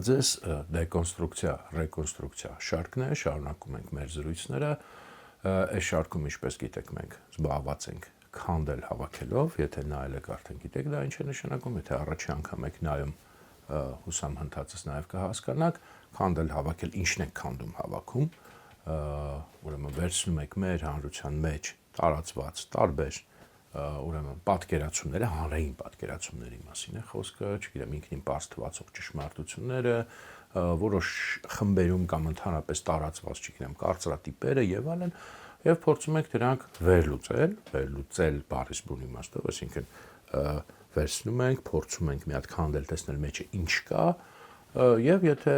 ձեզ դեկոնստրուկցիա, ռեկոնստրուկցիա շարքն է, շարունակում ենք մեր զրույցները, այս շարքում ինչպես գիտեք մենք զբաղված ենք քանդել հավաքելով, եթե նայել եք արդեն գիտեք դա ինչ է նշանակում, եթե առաջի անգամ եք նայում հուսամ հնդածս նաև կհասկանաք, քանդել հավաքել ինչն եք քանդում հավաքում, ուրեմն վերցնում եք մեր հանրության մեջ տարածված տարբեր ուրեմն պատկերացումները, հանրային պատկերացումների մասին է խոսքը, չգիտեմ, ինքնին պարզ թվացող ճշմարտությունները, որոշ խմբերում կամ ընդհանրապես տարածված, չգիտեմ, կարծրատիպերը եւ այլն, եւ փորձում եք դրանք վերլուծել բառի բուն իմաստով, այսինքն վերցնում ենք, փորձում ենք մի հատ քանդել, տեսնել մեջը ինչ կա, եւ եթե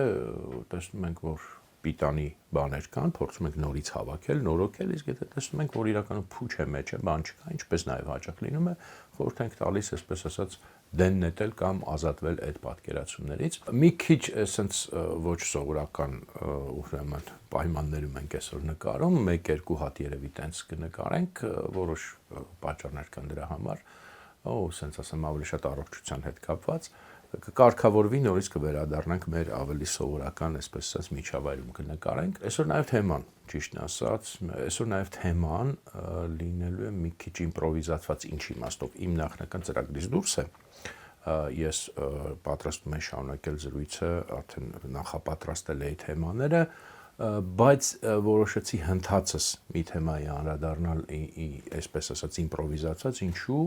տեսնում ենք, որ պիտանի բաներ կան, փորձում ենք նորից հավաքել, նորոգել, իսկ եթե տեսնում ենք, որ իրականում փուչ է մեջը, բան չկա, ինչպես նաև հաճախ լինում է, խորհուրդ ենք տալիս, այսպես ասած, դեն նետել կամ ազատվել այդ պատկերացումներից։ Մի քիչ այսպես ոչ սովորական ուրեմն պայմաններում ենք այսօր նկարում, 1-2 հատ երևի տենց կնկարենք, որոշ պատճառներ կան դրա համար, ասենց ասեմ, ավելի շատ առողջության հետ կապված կկարգավորվի նորից կվերադառնանք մեր ավելի սովորական, այսպես ասած, միջավայրում կնկարենք։ Այսօր նաև թեման, ճիշտն ասած, այսօր նաև թեման լինելու է մի քիչ իմպրովիզացված ինչ իմաստով։ Իմ նախնական ծրագրից դուրս է, ես պատրաստում եմ շարունակել զրույցը, արդեն նախապատրաստել էի թեմաները, բայց որոշեցի հնդածս մի թեմայի անդրադառնալ, այսպես ասած, իմպրովիզացված, ինչու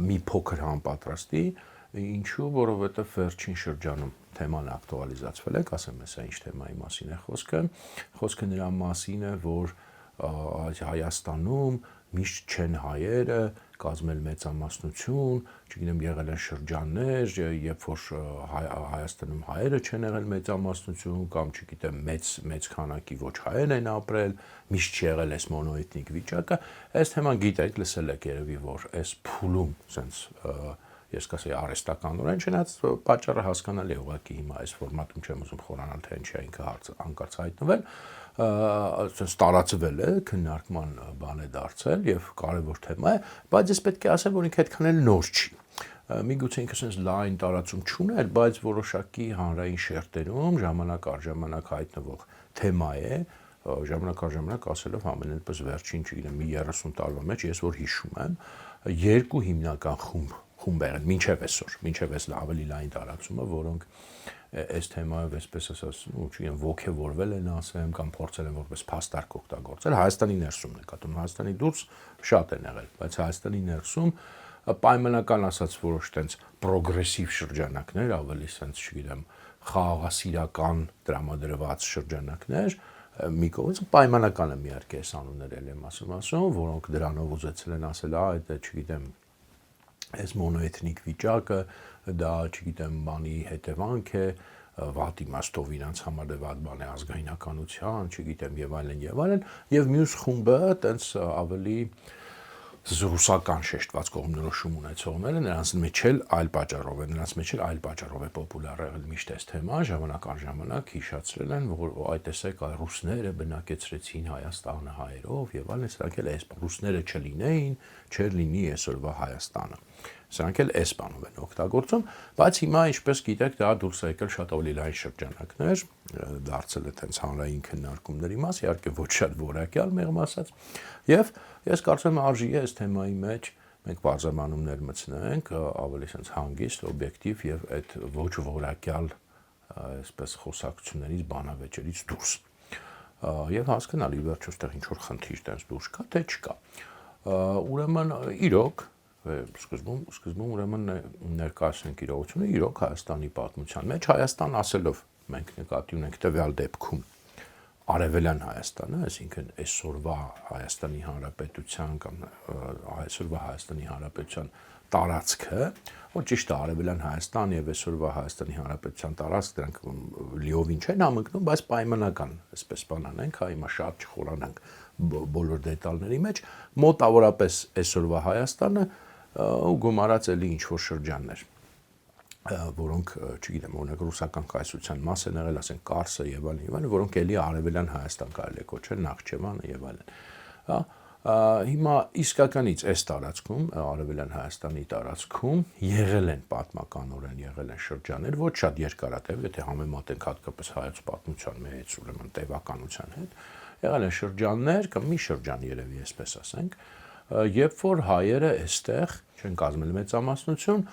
մի փոքր համապատրաստի Ինչու, որովհետև վերջին շրջանում թեման ակտուալիզացվել է, ասեմ հեսա ինչ թեմայի մասին է խոսքը նրա մասին է, որ Հայաստանում միշտ չեն հայերը կազմել մեծամասնություն, չգիտեմ եղել են շրջաններ, երբ որ Հայաստանում հայերը չեն եղել մեծամասնություն կամ չգիտեմ մեծ քանակի ոչ հայեր են ապրել, միշտ չեղել էս մոնոէթնիկ վիճակը, այս թեման գիտեք, լսել եք երևի, որ այս փուլում sense ես կասեի արհեստականորեն չնայած պատճառը հասկանալի է ուղղակի հիմա այս ֆորմատում չեմ ուզում խորանալ թե ինչի է ինքը անկարծ հայտնվել ասես տարածվել է քննարկման բան է դարձել եւ կարեւոր թեմա է բայց ես պետք է ասեմ որ ինքը այդքան էլ նոր չի միգուցե ինքը sense լայն տարածում չուներ բայց որոշակի հանրային շերտերում ժամանակ առ ժամանակ հայտնվող թեմա է ժամանակ առ ժամանակ ասելով ամենայնպես վերջին չգիտեմ մի 30 տարվա մեջ ես որ հիշում եմ երկու հիմնական խումբեր են մինչև այս ավելի լայն տարածումը, որոնք այս թեմայով այսպես ասած, չգիտեմ, ոգևորվել են ասեմ կամ փորձել են որպես փաստարկ օգտագործել Հայաստանի ներսում նկատում Հայաստանի դուրս շատ են եղել, բայց Հայաստանի ներսում պայմանական ասած որոշ տենց պրոգրեսիվ շրջանակներ, ավելի sense, չգիտեմ, խաղաղասիրական տրամադրված շրջանակներ մի կողմից պայմանական եմ իհարկե այս անունները եմ ասում, որոնք դրանով ուզեցել են ասել, այդ չգիտեմ այս մոնոէթնիկ վիճակը դա չգիտեմ բանի հետևանք է վատ իմաստով իրանց համար վատ բան է ազգայնականության չգիտեմ եւ այլն եւ մյուս խումբը տենց ավելի ռուսական շեշտված կողմնորոշում ունեցողները նրանց մեջ էլ այլ պատճառով է պոպուլյար եղել միշտ այս թեման ժամանակ առ ժամանակ հիշացրել են որ այդ տեսեք ռուսները բնակեցրեցին Հայաստանը հայերով եւ այլն սրանք էլ այս ռուսները չլինեին չեր լինի այսօրվա Հայաստանը Սրանք էլ այս բանով են օգտագործում, բայց հիմա ինչպես գիտեք, դա դուրս է եկել շատ ավելի լայն շրջանակներ, դարձել է տենց հանրային քննարկումների մաս, իհարկե ոչ շատ որակյալ մեղմ ասած, եւ ես կարծում եմ արժի է այս թեմայի մեջ մենք բարձրամանումներ մտցնենք, ավելի sense հանգիստ, օբյեկտիվ եւ այդ ոչ որակյալ այսպես խոսակցություններից բանավեճերից դուրս։ Եվ հասկանալի վերջո այդտեղ ինչ որ խնդիր տենց դուրս կա, թե չկա։ Ուրեմն իրոք սկզբում ուրեմն ներկայացնենք իրողությունը իրոք Հայաստանի պատմության մեջ Հայաստան ասելով մենք նկատի ունենք տվյալ դեպքում Արևելյան Հայաստանը, այսինքն այսօրվա Հայաստանի Հանրապետության կամ այսօրվա Հայաստանի Հանրապետության տարածքը, որ ճիշտ է Արևելյան Հայաստան եւ այսօրվա Հայաստանի Հանրապետության տարածք դրանք լիովին չեն համընկնում, բայց պայմանական, այսպես բան անենք, հիմա շատ չխորանանք բոլոր դետալների մեջ, մոտավորապես այսօրվա Հայաստանը ու գումարած էլի ինչ-որ շրջաններ, որոնք, չգիտեմ, օրինակ ռուսական կայսրության մաս են եղել, ասենք Կարսը եւ այլն, որոնք էլի Արևելյան Հայաստան կարելի է կոչել, Նախճեվանը եւ այլն։ Հիմա իսկականից այս տարածքում, Արևելյան Հայաստանի տարածքում եղել են պատմականորեն եղել են շրջաններ, ոչ շատ երկարատև, եթե համեմատենք հատկապես հայոց պատմության մեջ, ուրեմն տևականության հետ, եղել են շրջաններ կամ մի շրջան երևի այսպես ասենք, երբ որ հայերը այստեղ չեն կազմել մեծամասնություն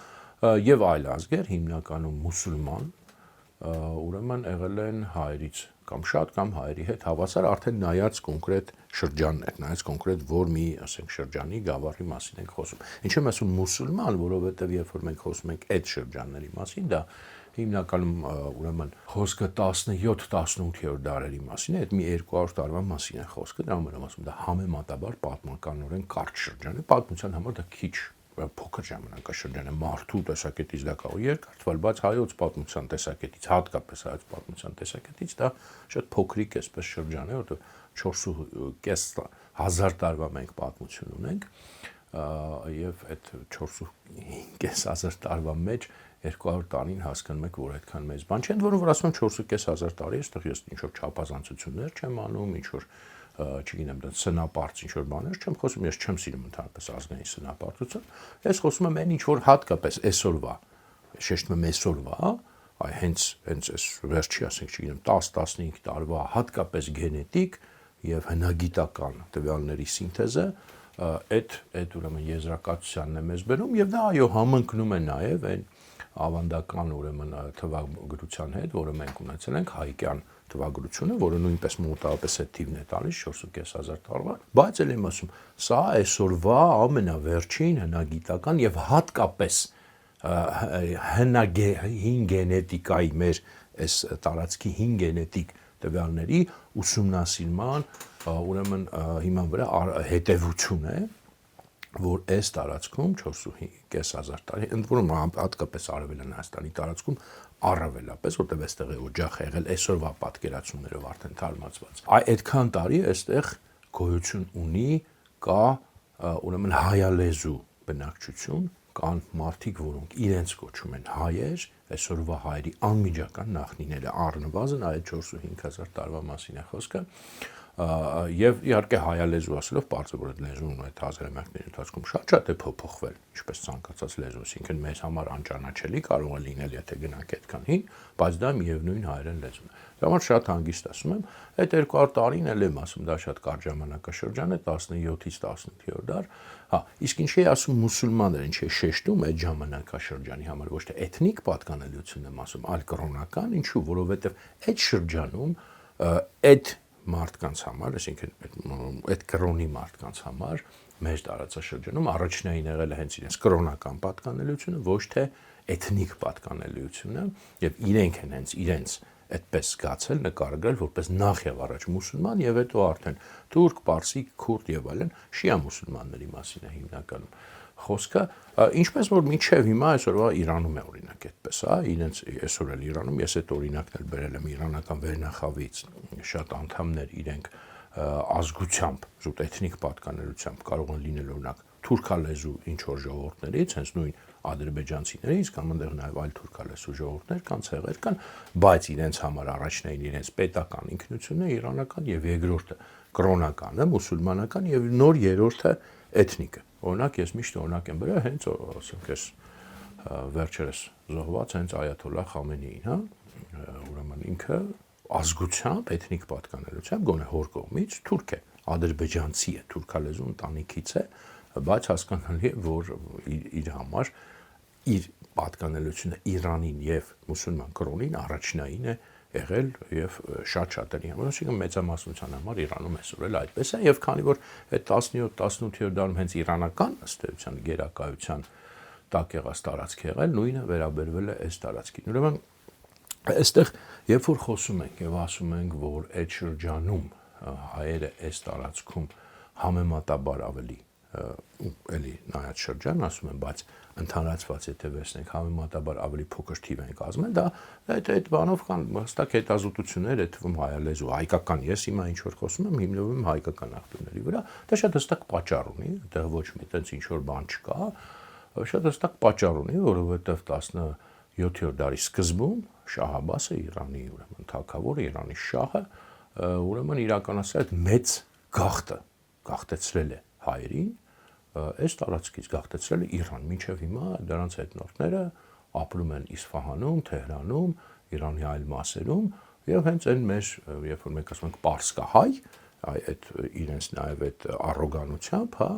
եւ այլ ազգեր, հիմնականում մուսուլման, ուրեմն եղել են հայերից կամ շատ կամ հայերի հետ հավասար արդեն նայած կոնկրետ շրջաններ, նայած կոնկրետ որ մի, ասենք, շրջանի գավառի մասին ենք խոսում։ Ինչ եմ ասում մուսուլման, որովհետև երբ որ մենք խոսում ենք այդ շրջանների մասին, դա հիմնականում ուրեմն խոսքը 17-18-րդ դարերի մասին է, այդ մի 200 տարվա մասին է խոսքը, դրա համար եմ ասում, դա համեմատաբար պատմականորեն կարճ շրջան է, պատմության համար դա քիչ փոքր ժամանակաշրջան է, մարդու տեսակետից դա կարող է երկար թվալ, բայց հայոց պատմության տեսակետից, հատկապես հայոց պատմության տեսակետից դա շատ փոքրիկ էսպես շրջան է, որտեղ 4.5 տարվա մենք պատմություն ունենք եւ այդ 4.5 տարվա մեջ 200 տարին հասկանում եք, որ այդքան մեծ բան չէ, ընդ որում որ ասում եմ 4.5 տարի, այստեղ ես ինչ որ չափազանցություններ չեմ անում, ինչ որ չգիտեմ, դա սնապարծ ինչ որ բաներ չեմ խոսում, ես չեմ սիրում ընդհանրապես ազգային սնապարտություն, ես խոսում եմ այն ինչ որ հատկապես այսօրվա, շեշտում եմ այսօրվա, այ հենց այս վերջի, ասենք, չգիտեմ, 10-15 տարվա հատկապես գենետիկ եւ հնագիտական տվյալների սինթեզը այդ ուրեմն եզրակացությանն է մեզ բերում եւ դա այո համընկնում է նաեւ այն ավանդական ուրեմն թվագրության հետ, որը մենք ունեցել ենք հայկյան թվագրությունը, որը նույնպես մոտավորապես այդ թիվն է տալիս 4.5 տարվա, բայց էլ եմ ասում, սա այսօրվա ամենավերջին հնագիտական եւ հատկապես հին գենետիկայի մեր այս տարածքի հին գենետիկ տվյալների ուսումնասիրման ուրեմն հիման վրա հետևություն է, որ այս տարածքում 4.5 տարի, ընդ որում հատկապես Արևելյան Հայաստանի տարածքում առավելապես, որտեղ այստեղ է օջախ եղել այսօրվա պատկերացումներով արդեն թարմացված։ Այդքան տարի այստեղ գոյություն ունի, կա ուրեմն հայալեզու բնակչություն, կան մարդիկ, որոնք իրենց կոչում են հայեր, այսօրվա հայերի անմիջական նախնիները առնվազն այդ 4.5 տարվա մասին է խոսքը, եւ իհարկե հայալեզու ասելով պարզ է որ այդ լեզուն այդ հազարամյակների ընթացքում շատ է փոփոխվել, ինչպես ցանկացած լեզու, այսինքն մեզ համար անճանաչելի կարող է լինել, եթե գնանք այդքան հին, բայց դա միևնույն հայերեն լեզուն է։ Դա համար շատ հանգիստ ասում եմ, այդ 200 տարին էլ եմ ասում, դա շատ կարճ ժամանակաշրջան է, 17-ից 18-րդ դար։ Հա, իսկ ինչի է ասում մուսուլմանները, ինչի է շեշտում այդ ժամանակաշրջանի համար, ոչ թե էթնիկ պատկանելիությունն եմ ասում, այլ կրոնական, ինչու, որովհետեւ այդ շրջանում այդ մարդկանց համար, այսինքն այդ կրոնի մարդկանց համար մեր տարածաշրջանում առաջնային եղել է հենց իրենց կրոնական պատկանելիությունը, ոչ թե էթնիկ պատկանելիությունը, եւ իրենք են հենց իրենց այդպես զգացել, նկարագրել որպես նախ եւ առաջ մուսուլման եւ հետո արդեն թուրք, պարսիկ, քուրդ եւ այլն շիա մուսուլմանների մասին է հիմնականում խոսքը, ինչպես որ մինչև հիմա այսօրվա Իրանում է օրինակ այդպես, հա, իրենց այսօր էլ Իրանում ես այդ օրինակն էլ բերել եմ իրանական վերնախավից, շատ անդամներ իրենք ազգությամբ, զուտ էթնիկ պատկանելությամբ կարող են լինել օրինակ թուրքալեզու ինչ որ ժողովուրդներից, հենց նույն ադրբեջանցիներից կամ այնտեղ նաև այլ թուրքալեզու ժողովուրդներ կան, ցեղեր կան, բայց իրենց համար առաջնային իրենց պետական ինքնությունն է իրանական եւ երկրորդը կրոնականը, մուսուլմանական եւ նոր երրորդը էթնիկը։ Օրինակ ես միշտ օրինակ եմ բերել հենց ասենք այս վերջերս զոհված հենց Այաթոլլահ Խամենեին, հա, ուրեմն ինքը ազգությամբ, էթնիկ պատկանելությամբ գոնե հոր կողմից թուրք է, ադրբեջանցի է, թուրքալեզու ընտանիքից է, բայց հասկանալի է, որ իր համար իր պատկանելությունը Իրանին եւ մուսուլման կրոնին առաջնային է եղել եւ շատ-շատերի համար, այսինքն մեծամասնության համար Իրանում այսօր էլ այդպես է եւ քանի որ այդ 17-18-րդ դարում հենց իրանական ըստեյության գերակայության տակ եղած տարածք եղել, նույնը վերաբերվել է այս տարածքին։ Ուրեմն այստեղ երբ որ խոսում ենք եւ ասում ենք, որ այդ շրջանում հայերը այս տարածքում համեմատաբար ավելի էլի նայած շրջան ասում եմ, բայց ընդհանրացված եթե վերցնենք համեմատաբար ավելի փոքր թիվ են կազմել, դա այդ բանով կան հստակ հետազոտություններ, այդ թվում հայալեզու, հայկական, ես հիմա ինչ որ խոսում եմ, հիմնվում եմ հայկական աղբյուրների վրա, դա շատ հստակ պատճառ ունի, այդտեղ ոչ մի տենց ինչ որ բան չկա, շատ հստակ պատճառ ունի, որովհետև 17-րդ դարի սկզբում Շահ Աբբասը Իրանի ուրեմն թագավորը, Իրանի շահը ուրեմն իրականացրել այդ մեծ գաղթը գաղթեցրել է հայերին, այս տարածքից գաղթեցրել է Իրան, մինչև հիմա դրանց հետնորդները ապրում են Իսֆահանում, Թեհրանում, Իրանի այլ մասերում, եւ հենց այն մեր, երբ որ մենք ասում ենք պարսկահայ, այդ իրենց նաեւ այդ առոգանությամբ, հա,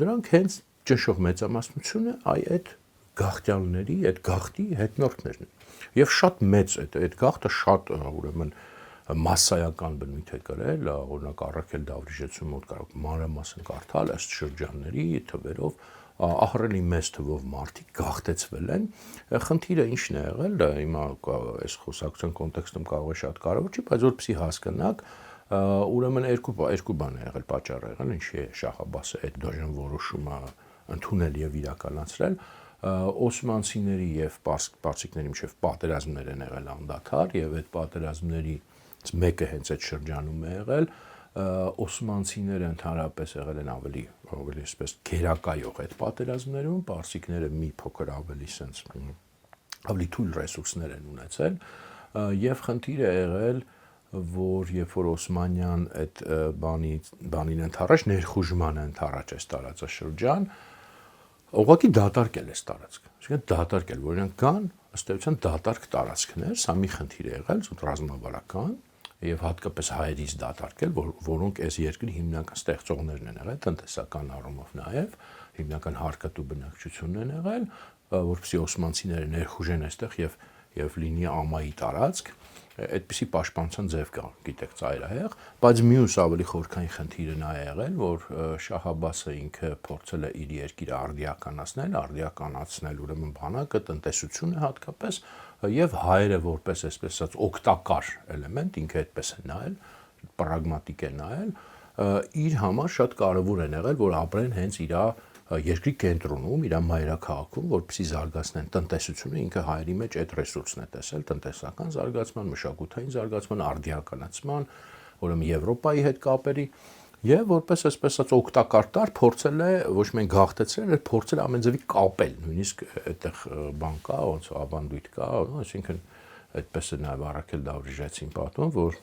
դրանք հենց ճնշող մեծամասնությունը այդ գաղթյալների, այդ գաղթի հետնորդներն են։ Եվ շատ մեծ այդ գաղթը շատ ուրեմն մասսայական բնույթ է կրել, օրինակ Առաքել Դավրիժեցու մոտ կարող մանրամասն կարդալ ըստ շրջանների թվերով ահռելի մեծ թվով մարդիկ գաղթեցվել են։ Խնդիրը ինչն է եղել, դա հիմա այս խոսակցության կոնտեքստում կարող է շատ կարևոր չի, բայց որպեսզի հասկանաք, ուրեմն երկու բան է եղել, պատճառ է եղել, ինչի է Շահ Աբբասը այդ դաժան որոշումը ընդունել եւ իրականացրել։ Օսմանցիների եւ պարսիկների միջև պատերազմներ են եղել անդադար եւ այդ պատերազմներից մեկը հենց այդ շրջանում է եղել։ Օսմանցիները ընդհանրապես եղել են ավելի այսպես գերակայող այդ պատերազմներում, պարսիկները մի փոքր ավելի թույլ ռեսուրսներ են ունեցել եւ խնդիրը եղել, որ երբ որ Օսմանյան այդ բանին ընդառաջ, ներխուժման ընդառաջ այս տարածաշրջան, ուղղակի դատարկել է տարածքը։ Այսինքն դատարկել, որ իրենք կան ըստ էության դատարկ տարածքներ, սա մի խնդիր է եղել, ռազմավարական եւ հատկապես հայերից դատարկել, որոնք այս երկրի հիմնական ստեղծողներն են եղել, տնտեսական առումով նաեւ հիմնական հարկատու բնակչությունն են եղել, որպեսզի օսմանցիները ներխուժեն այստեղ եւ լինի ամայի տարածք, այդպիսի պաշտպանության ձև կա, գիտեք, ծայրահեղ, բայց մյուս ավելի խորքային խնդիրը նա է եղել, որ Շահ Աբբասը ինքը փորձել է իր երկիրը արդիականացնել ուրեմն բանակը, տնտեսությունը հատկապես, եւ հայերը որպես այսպես ասած օգտակար էլեմենտ, ինքը այդպես է նայել, պրագմատիկ է նայել, իր համար շատ կարեւոր է եղել, որ ապրեն հենց իր երկրի կենտրոնում, իր մայրաքաղաքում, որպեսզի զարգացնեն տնտեսությունը, ինքը հայերի մեջ այդ ռեսուրսն է տեսել, տնտեսական զարգացման, մշակութային զարգացման, արդիականացման, ուրեմն Եվրոպայի հետ կապերի, եւ որպես այսպես ասած օգտակար տար փորձել է ոչ միայն գաղթեցնել, այլ փորձել ամեն ձևի կապել, նույնիսկ այդտեղ բան կա, ոնց ավանդույթ կա, այսինքն այդպես է նաեւ Առաքել Դավրիժեցին պատմում, որ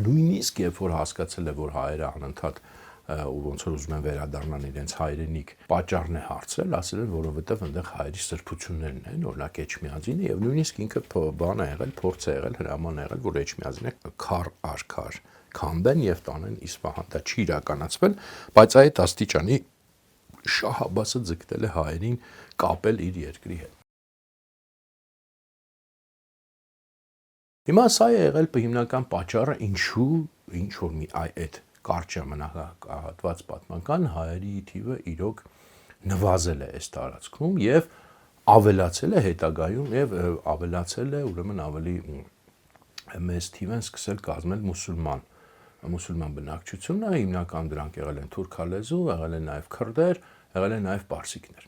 նույնիսկ երբ որ հասկացել է, որ հայերը անընդհատ ու ոնց որ ուզում են վերադառնան իրենց հայրենիք, պատճառն է հարցրել, ասել են, որովհետև այնտեղ հայերի սրբություններն են, օրինակ Էջմիածինը, եւ նույնիսկ ինքը բան է եղել, փորձ է եղել, հրաման է եղել, որ Էջմիածինը քար արքար քանդեն եւ տանեն Իսֆահան, դա չի իրականացվել, բայց այդ աստիճանի Շահ Աբբասը ձգտել է հայերին կապել իր երկրի հետ։ Հիմա սա է եղել հիմնական պատճառը, ինչու ինչ որ մի այդ կարճ ժամանակահատված պատմական հայերի թիվը իրոք նվազել է այս տարածքում եւ ավելացել է հետագայում եւ ավելացել է ուրեմն ավելի մեծ թիվ են սկսել կազմել մուսուլման բնակչությունը, հիմնական դրանք եղել են թուրքալեզու, եղել են նաեւ քրդեր, եղել են նաեւ պարսիկներ։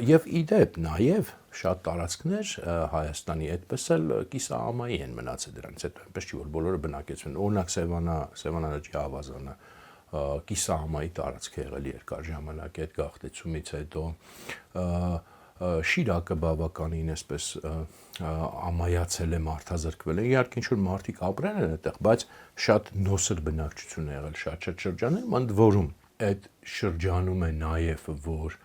Եվ իդեպ նաեւ շատ տարածքներ Հայաստանի այդպես էլ կիսաամայի են մնացել դրանից հետո, այնպես չի որ բոլորը բնակեցվում են։ Օրինակ Սևանա ավազանը կիսաամայի տարածք է եղել երկար ժամանակ այդ գաղթեցումից հետո, Շիրակը բավականին այսպես ամայացել է, մարդազրկվել է, իհարկե ինչ որ մարդիկ ապրել են այդտեղ, բայց շատ նոսր բնակչություն է եղել շատ շրջաններում, ընդ որում այդ շրջանում է նաեւ որ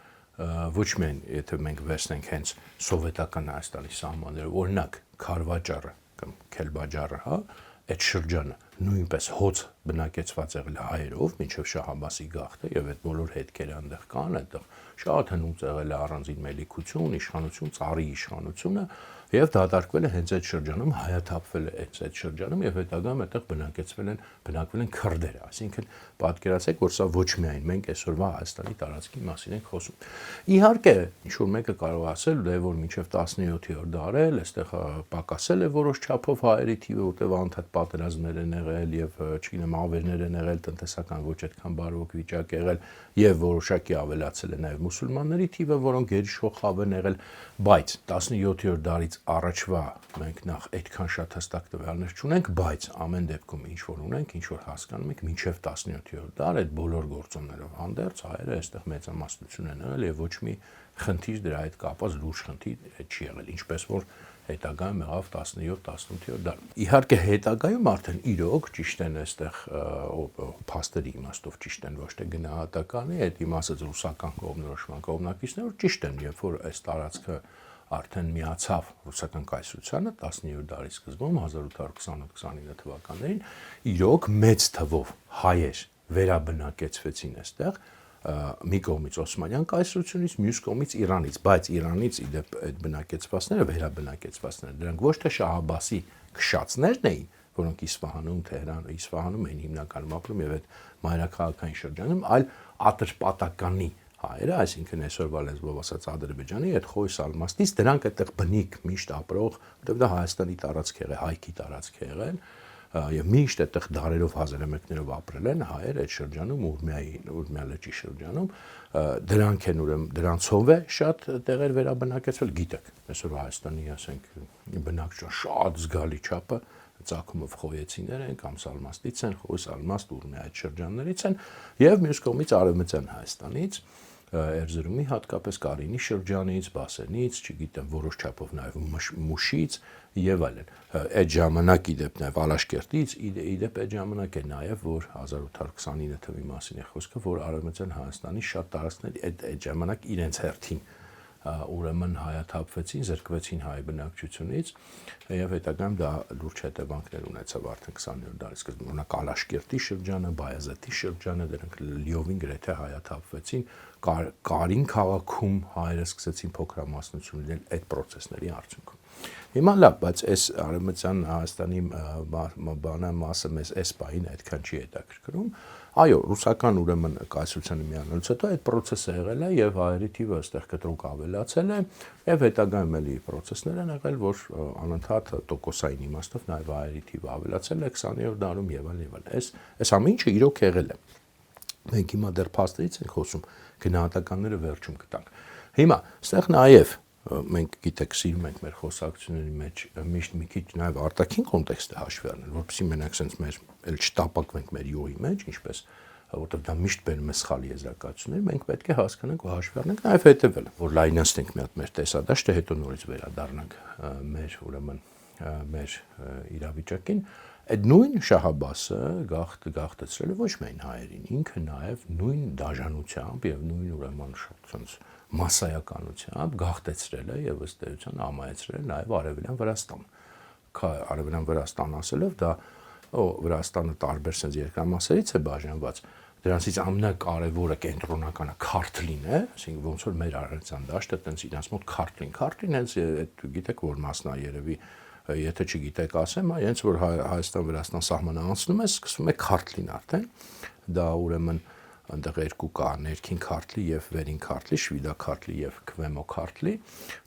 ոչ միայն եթե մենք վերցնենք հենց սովետական Հայաստանի սահմանները, օրինակ Քարվաճառը կամ Քելբաջարը, հա, այդ շրջանը նույնպես հոց բնակեցված եղել հայերով մինչև Շահ Աբբասի գաղթը եւ այդ բոլոր հետքերը այնտեղ կան, այդտեղ շատ հնուց եղել է առանձին մելիքություն, իշխանություն, ծառի իշխանությունը եւ դատարկվել է հենց այդ շրջանում, հայաթափվել է այդ շրջանում եւ հետագայում այդտեղ բնակվել են քրդերը, այսինքն պատկերացեք, որ սա ոչ միայն մենք այսօրվա Հայաստանի տարածքի մասին ենք խոսում։ Իհարկե, ինչ որ մեկը կարող է ասել, որ մինչև 17-րդ դարել այստեղ պակասել է որոշ չափով հայերի թիվը, որտեղ անդադ պատերազմներ են եղել եւ չգիտեմ ավերներ են եղել, տնտեսական ոչ այդքան բարվոք վիճակ եղել եւ որոշակի ավելացել է նաեւ մուսուլմանների թիվը, որոնք գերիշխող խավ են եղել, բայց 17-րդ դարից առաջվա մենք նախ այդքան շատ հստակ տվյալներ չունենք, բայց ամեն դեպքում ինչ որ ունենք, ինչ որ հասկանում ենք, մինչև 17-րդ դար այդ բոլոր գործոններով հանդերձ հայերը այստեղ մեծամասնություն են եղել եւ ոչ մի խնդիր դրա հետ կապված լուրջ խնդիր չի եղել, ինչպես որ հետագայում եղավ 17-18-րդ դար։ Իհարկե հետագայում արդեն իրոք ճիշտ են այստեղ փաստերի իմաստով ճիշտ են ոչ թե գնահատականի, այդ իմաստը ռուսական կողմնորոշման կողմնակիցները որ ճիշտ են, երբ որ այս տարածքը արդեն միացավ ռուսական կայսրությանը 17-րդ դարի սկզբում 1828-29 թվականներին իրոք մեծ թվով հայեր վերաբնակեցվեցին այստեղ մի կողմից Օսմանյան կայսրությունից, մյուս կողմից Իրանից, բայց Իրանից իդեպ այդ բնակեցվածները վերաբնակեցվածները դրանք ոչ թե Շահաբասի քշածներն էին, որոնք Իսֆահանում, Իսֆահանում էին հիմնականում ապրում եւ այդ մայրաքաղաքային շրջանում, այլ ատրպատականի հայերը, այսինքն այսօրվա լեզվով ասած Ադրբեջանի այդ Խոյ Սալմաստից դրանք այդտեղ բնիկ միշտ ապրող, որտեղ դա Հայաստանի տարածք եղել, հայքի տարածք եղել եւ միշտ այդտեղ դարերով հազարամյակներով ապրել են հայեր այդ շրջանում Ուրմիա լճի շրջանում դրանք են ուրեմն դրանցով է շատ տեղեր վերաբնակեցվել գիտեք այսօր Հայաստանի ասենք բնակչության շատ զգալի չափը ցակումով խոյեցիներ են կամ Սալմաստից են Խոյ Սալմաստ Ուրմիա այդ շրջաններից են եւ մյուս կողմից արևմտյան Հայաստանից Էրզրումի հատկապես Կարինի շրջանից, Բասենից, չգիտեմ, որոշ չափով նաև Մուշից եւ այլն։ Այդ ժամանակ իդեպ նաև Ալաշկերտից, իդեպ այդ ժամանակ է նաև որ 1829 թվականի մասին է խոսքը, որ Արևմտյան Հայաստանի շատ տարածքներ այդ ժամանակ իրենց հերթին ուրեմն հայաթափվեցին, զրկվեցին հայ բնակչությունից եւ հետագայում դա լուրջ հետևանքներ ունեցավ արդեն 20-րդ դարի սկզբում։ Օրինակ Ալաշկերտի շրջանը, Բայազետի շրջանը դրանք լիովին գրեթե հայաթափվեցին, Կարին քաղաքում հայերը սկսեցին փոքրամասնություն լինել այդ process-ների արդյունքում։ Հիմա լավ, բայց այս Արևմտյան Հայաստանի մասը մեզ այս պահին այդքան չի հետաքրքրում։ Այո, ռուսական ուրեմն կայսրությանը միանալուց հետո այդ process-ը եղել է եւ հայերի թիվը այստեղ կտրուկ ավելացել է եւ հետագայում էլի process-ներ են եղել, որ անընդհատ տոկոսային իմաստով նաեւ հայերի թիվը ավելացել է 20-րդ դարում եւ այլն։ Այս ամեն ինչը իրոք եղել է։ Մենք հիմա դեռ փաստերից ենք խոսում, գնահատականները վերջում կտանք։ Հիմա այստեղ նաեւ մենք գիտեք սիրում ենք մեր խոսակցությունների մեջ միշտ մի քիչ նաև արտաքին կոնտեքստը հաշվի առնել, որովհետեւ մենք sense մեր էլ չտապակվենք մեր յուղի մեջ, ինչպես որովհետեւ դա միշտ բերում է սխալ եզրակացություններ, մենք պետք է հասկանանք ու հաշվի առնենք նաև հետևելը, որ լայնացնենք մի հատ մեր տեսադաշտը, հետո նորից վերադառնանք մեր ուրեմն մեր իրավիճակին, այդ նույն Շահաբասը գաղթեցրել է ոչ միայն հայերին, ինքը նաև նույն դաժանությամբ եւ նույն ուրեմն շփոթված մասսայականությամբ գաղթեցրել է եւ ըստ էության ամայեցրել նաեւ Արևելյան Վրաստան։ Արևելյան Վրաստան ասելով դա Վրաստանը տարբեր sense երկրամասերից է բաժանված։ Դրանցից ամենակարևորը կենտրոնականը Քարթլին է, այսինքն ոնց որ մեր Արարատյան դաշտը տենց իրանց մոտ Քարթլին հենց այդ գիտեք որ մասնա երևի եթե չգիտեք ասեմ, հենց որ Հայաստան-Վրաստան սահմանը անցնում է, սկսվում է Քարթլին արդեն։ Դա ուրեմն այնտեղ երկու կա, ներքին Քարթլի եւ վերին Քարթլի, Շվիդա Քարթլի եւ Քվեմո Քարթլի,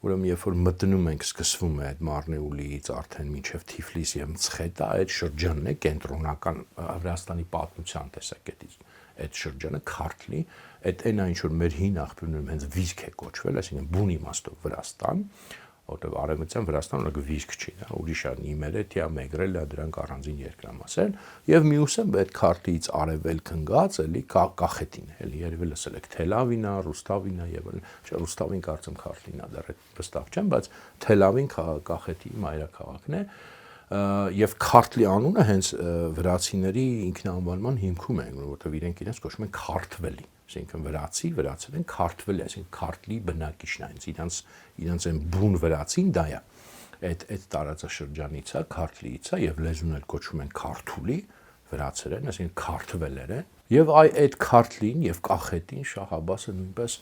ուրեմն երբ որ մտնում ենք, սկսվում է այդ Մարնեուլիից արդեն մինչեւ Թիֆլիս եւ Մցխետա, այդ շրջանն է կենտրոնական Վրաստանի պատմության տեսակետից։ Այդ շրջանը Քարթլի, այդ այնա ինչ որ մեր հին աղբյուրներում հենց վիզք է կոչվել, այսինքն բուն իմաստով Վրաստան, որտեղ Արևմտյան Վրաստանը վիզք չի, դա ուրիշ է, Իմերեթիա, Մեգրելիա, դրանք առանձին երկրամաս են, եւ մյուսը այդ քարտից արևելք ընկած էլի Կախետին, էլի երևի լսել եք Թելավինա, Ռուստավինա եւ այլն, չէ, Ռուստավին կարծեմ քարտինա, դա վստահ չեմ, բայց Թելավին Կախետի մայրաքաղաքն է, եւ Քարթլի անունը հենց վրացիների ինքնանվանման հիմքում է, որովհետեւ իրենք կոչում են Քարթվելի, այսինքն վրացել են Քարթվելի, այսինքն Քարթլի բնակիչն է, իրենց այն բուն վրացին դա է, այդ տարածաշրջանից է, Քարթլիից է եւ լեզուն էլ կոչում են Քարթուլի, վրացերեն, այսինքն Քարթվելեր են, եւ այդ Քարթլին եւ Կախետին Շահաբասը նույնպես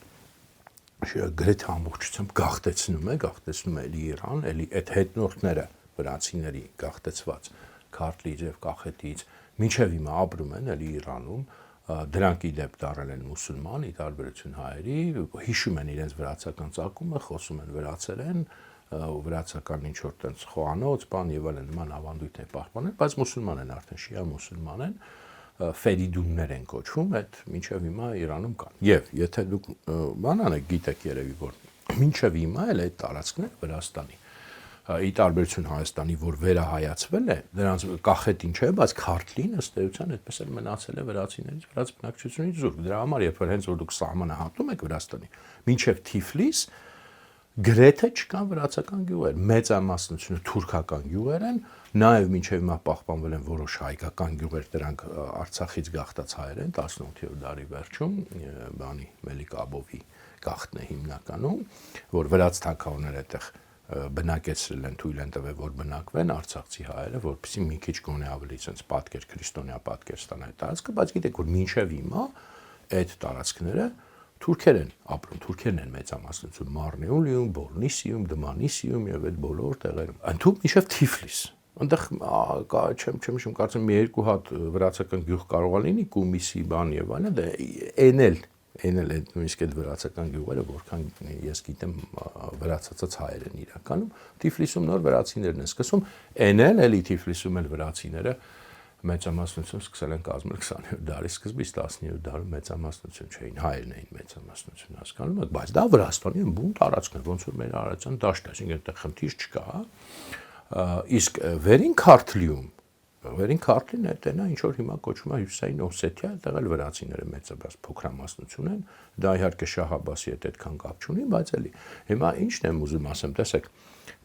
գրեթե ամբողջությամբ գաղթեցնում է էլի Իրան, էլի այդ հետնորդները վրացիների գաղթեցված Քարթլից եւ Կախետից մինչեւ հիմա ապրում են էլի Իրանում, դրանք իդեպ դարել են մուսուլման, ի տարբերություն հայերի, հիշում են իրենց վրացական ծագումը, խոսում են վրացերեն, վրացական ինչ որ տենց խոհանոց, բան եւ այլն նման ավանդույթներ պահպանել, բայց մուսուլման են արդեն շիա մուսուլման են, ֆերիդուններ են կոչվում, այդ մինչեւ հիմա Իրանում կան։ Եվ եթե դուք բանան եք գիտեք երևի որ մինչեւ հիմա էլ այդ տարածքն է Վրաստանի ի տարբերություն Հայաստանի, որ վերահայացվել է, նրանց կախետին չէ, բայց քարտլին ըստ էության այդպես էլ մնացել է վրացիներից, վրաց բնակչությունից զուրկ։ Դրա համար երբ որ հենց որ դուք սահմանը հատում եք Վրաստանի, մինչև Թիֆլիս գրեթե չկան վրացական գյուղեր, մեծամասնությունը թուրքական գյուղեր են, նաև մինչև հիմա պահպանվել են որոշ հայկական գյուղեր, դրանք Արցախից գաղթած հայեր են 18-րդ դարի վերջում, բանի Մելիք Աբովի գաղթն է հիմնականում, որ վրաց թագավորները այդտեղ բնակեցրել են, թույլ են տվել, որ բնակվեն արցախցի հայերը, որպեսզի մի քիչ գոնե ավելի sense պատկեր, քրիստոնյա պատկեր ստանան այդ տարածքը, բայց գիտեք, որ մինչև հիմա այդ տարածքները թուրքեր են ապրում, թուրքերն են մեծամասնություն Մարնեուլիում, Բոլնիսիում, Դմանիսիում եւ այդ բոլոր տեղերում։ Ընդհանուր մինչև Թիֆլիս։ Այնտեղ չեմ կարծում մի երկու հատ վրացական գյուղ կարող է լինի, Կումիսի բան եւ այլն, դա էնել այդ նույնիսկ այդ վրացական գյուղերը, որքան ես գիտեմ վրացացած հայեր են իրականում, Թիֆլիսում նոր վրացիներն են սկսում, էլի Թիֆլիսում էլ վրացիները մեծամասնություն սկսել են կազմել 20-րդ դարի սկզբից 17-րդ դարում մեծամասնություն չէին, հայերն էին մեծամասնություն հասկանում եք, բայց դա Վրաստանի բուն տարածքն է, ոնց որ մեր արարածան դաշտ է, այսինքն այդտեղ խնդիր չկա, իսկ Վերին Քարթլին է տենա ինչ որ հիմա կոչվում է Հյուսիսային Օսեթիա, այդտեղ էլ վրացիները մեծապես փոքրամասնություն են, դա իհարկե Շահ Աբասի հետ այդքան կապ չունի, բայց էլի հիմա ինչն եմ ուզում ասեմ, տեսեք,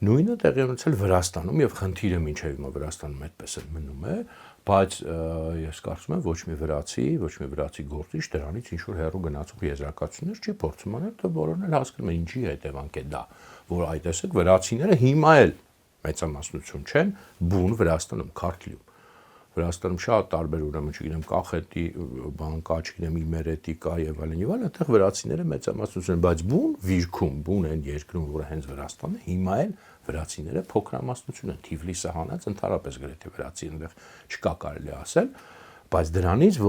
նույնը տեղի ունեցել Վրաստանում եւ խնդիրը մինչեւ հիմա Վրաստանում այդպես էլ մնում է, բայց ես կարծում եմ ոչ մի վրացի գործիչ դրանից ինչ որ հեռու գնացող եզրակացություններ չի փորձում անել, թե բոլորն էլ հասկանում են ինչի հետևանք է դա, որ այ տեսեք վրացիները հիմա էլ մեծամասնություն չեն բուն Վրաստանում, Քարթլիում։ Վրաստանում շատ տարբեր ուրեմն, չգիտեմ, կախետի, բան կա, չգիտեմ, իմերետի կա եւ այլն, այդտեղ վրացիները մեծամասնություն են, բայց բուն վիրքում, բուն են երկրում, որը հենց Վրաստանն է, հիմա էլ վրացիները փոքրամասնություն են, Թիֆլիսը հանած ընդհանրապես գրեթե վրացի այնտեղ չկա կարելի ասել, բայց դրանից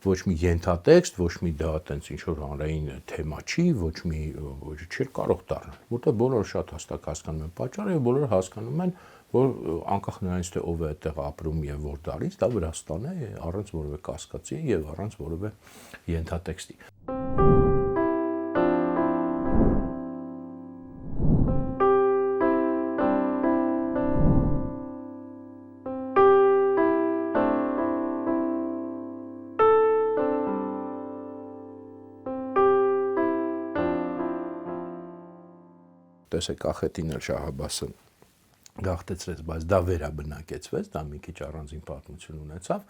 ոչ մի ենթատեքստ, ոչ մի դա այտենց ինչ որ հանրային թեմա չի, ոչ չի կարող դառնալ, որտեղ բոլորը շատ հստակ հասկանում են պատճառը եւ բոլորը հասկանում են, որ անկախ նրանից թե ով է այդտեղ ապրում եւ որ տարից, դա Վրաստան է առանց որևէ կասկածի եւ առանց որևէ ենթատեքստի։ Տեսեք Կախետին էլ Շահ Աբասը գաղթեցրեց, բայց դա վերաբնակեցվեց, դա մի քիչ առանձին պատմություն ունեցավ։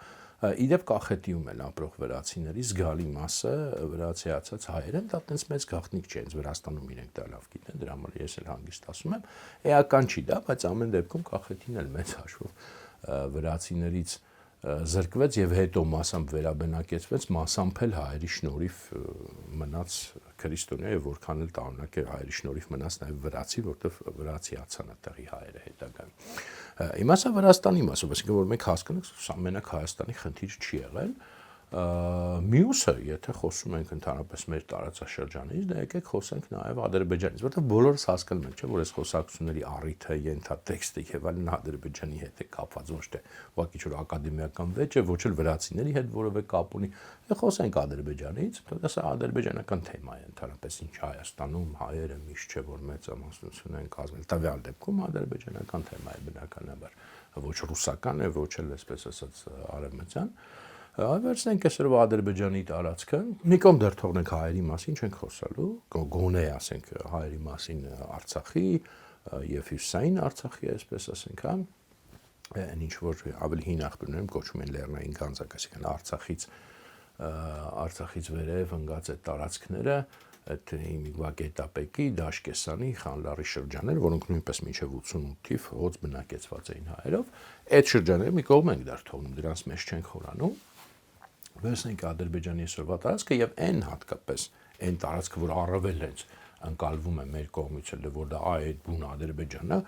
Իդեպ Կախետիում էլ ապրող վրացիների զգալի մասը վրացիացած հայեր են, դա տենց մեծ գաղտնիք չէ, հենց Վրաստանում իրենք դա լավ գիտեն, դրա համար ես էլ հանգիստ ասում եմ, էական չի դա, բայց ամեն դեպքում Կախետին էլ մեծ հաշվով վրացիներից զրկվեց եւ հետո մասամբ վերաբնակեցվեց, մասամբ էլ հայերի շնորհիվ մնաց քրիստոնյա եւ որքան էլ տարօրինակ է հայերի շնորհիվ մնաց նաեւ վրացի, որտեվ վրացիացան այդտեղի հայերը հետագայում։ Հիմա սա Վրաստանի մասը, այսինքն որ մենք հասկանանք, սա մենակ Հայաստանի խնդիր չի եղել, մյուսը, եթե խոսում ենք ընդհանրապես մեր տարածաշրջանից, դա եկեք խոսենք նաև Ադրբեջանից, որտեղ բոլորս հասկանում ենք, չէ՞, որ այս խոսակցությունների առիթը, ենթատեքստը եւ այլն Ադրբեջանի հետ է կապված, ոչ թե ուղղակի ինչ-որ ակադեմիական վեճ է, ոչ էլ վրացիների հետ որևէ կապ ունի։ Խոսենք Ադրբեջանից, դա ադրբեջանական թեմա է, ընդհանրապես ինչ Հայաստանում հայերը միշտ չէ որ մեծամասնություն են կազմել, տվյալ դեպքում ադրբեջանական թեմա է բնականաբար, ոչ ռուսական է, ոչ էլ այսպես ասած արևմտյան։ Վերցնենք այսօրվա Ադրբեջանի տարածքը, մի կողմ դեռ թողնենք հայերի մասին չենք խոսալու, գոնե ասենք հայերի մասին Արցախի եւ Հյուսիսային Արցախի, այսպես ասենք, հա, այն ինչ որ ավելի հին աղբյուրներում կոչվում են Լեռնային գանձակ, այսինքն Արցախից վերև ընկած այդ տարածքները, այդ Գետապեկի, Դաշկեսանի, Խանլարի շրջաններ, որոնք նույնպես մինչև 88 թիվ հոծ բնակեցված էին հայերով, այդ շրջանները մի կողմ ենք դեռ թողնում, դրանց մեջ չենք խորանում։ Վերցնենք Ադրբեջանի այսօրվա տարածքը եւ այն հատկապես այն տարածքը, որ առավել հենց ընկալվում է մեր կողմից, որ դա այդ բուն Ադրբեջանը,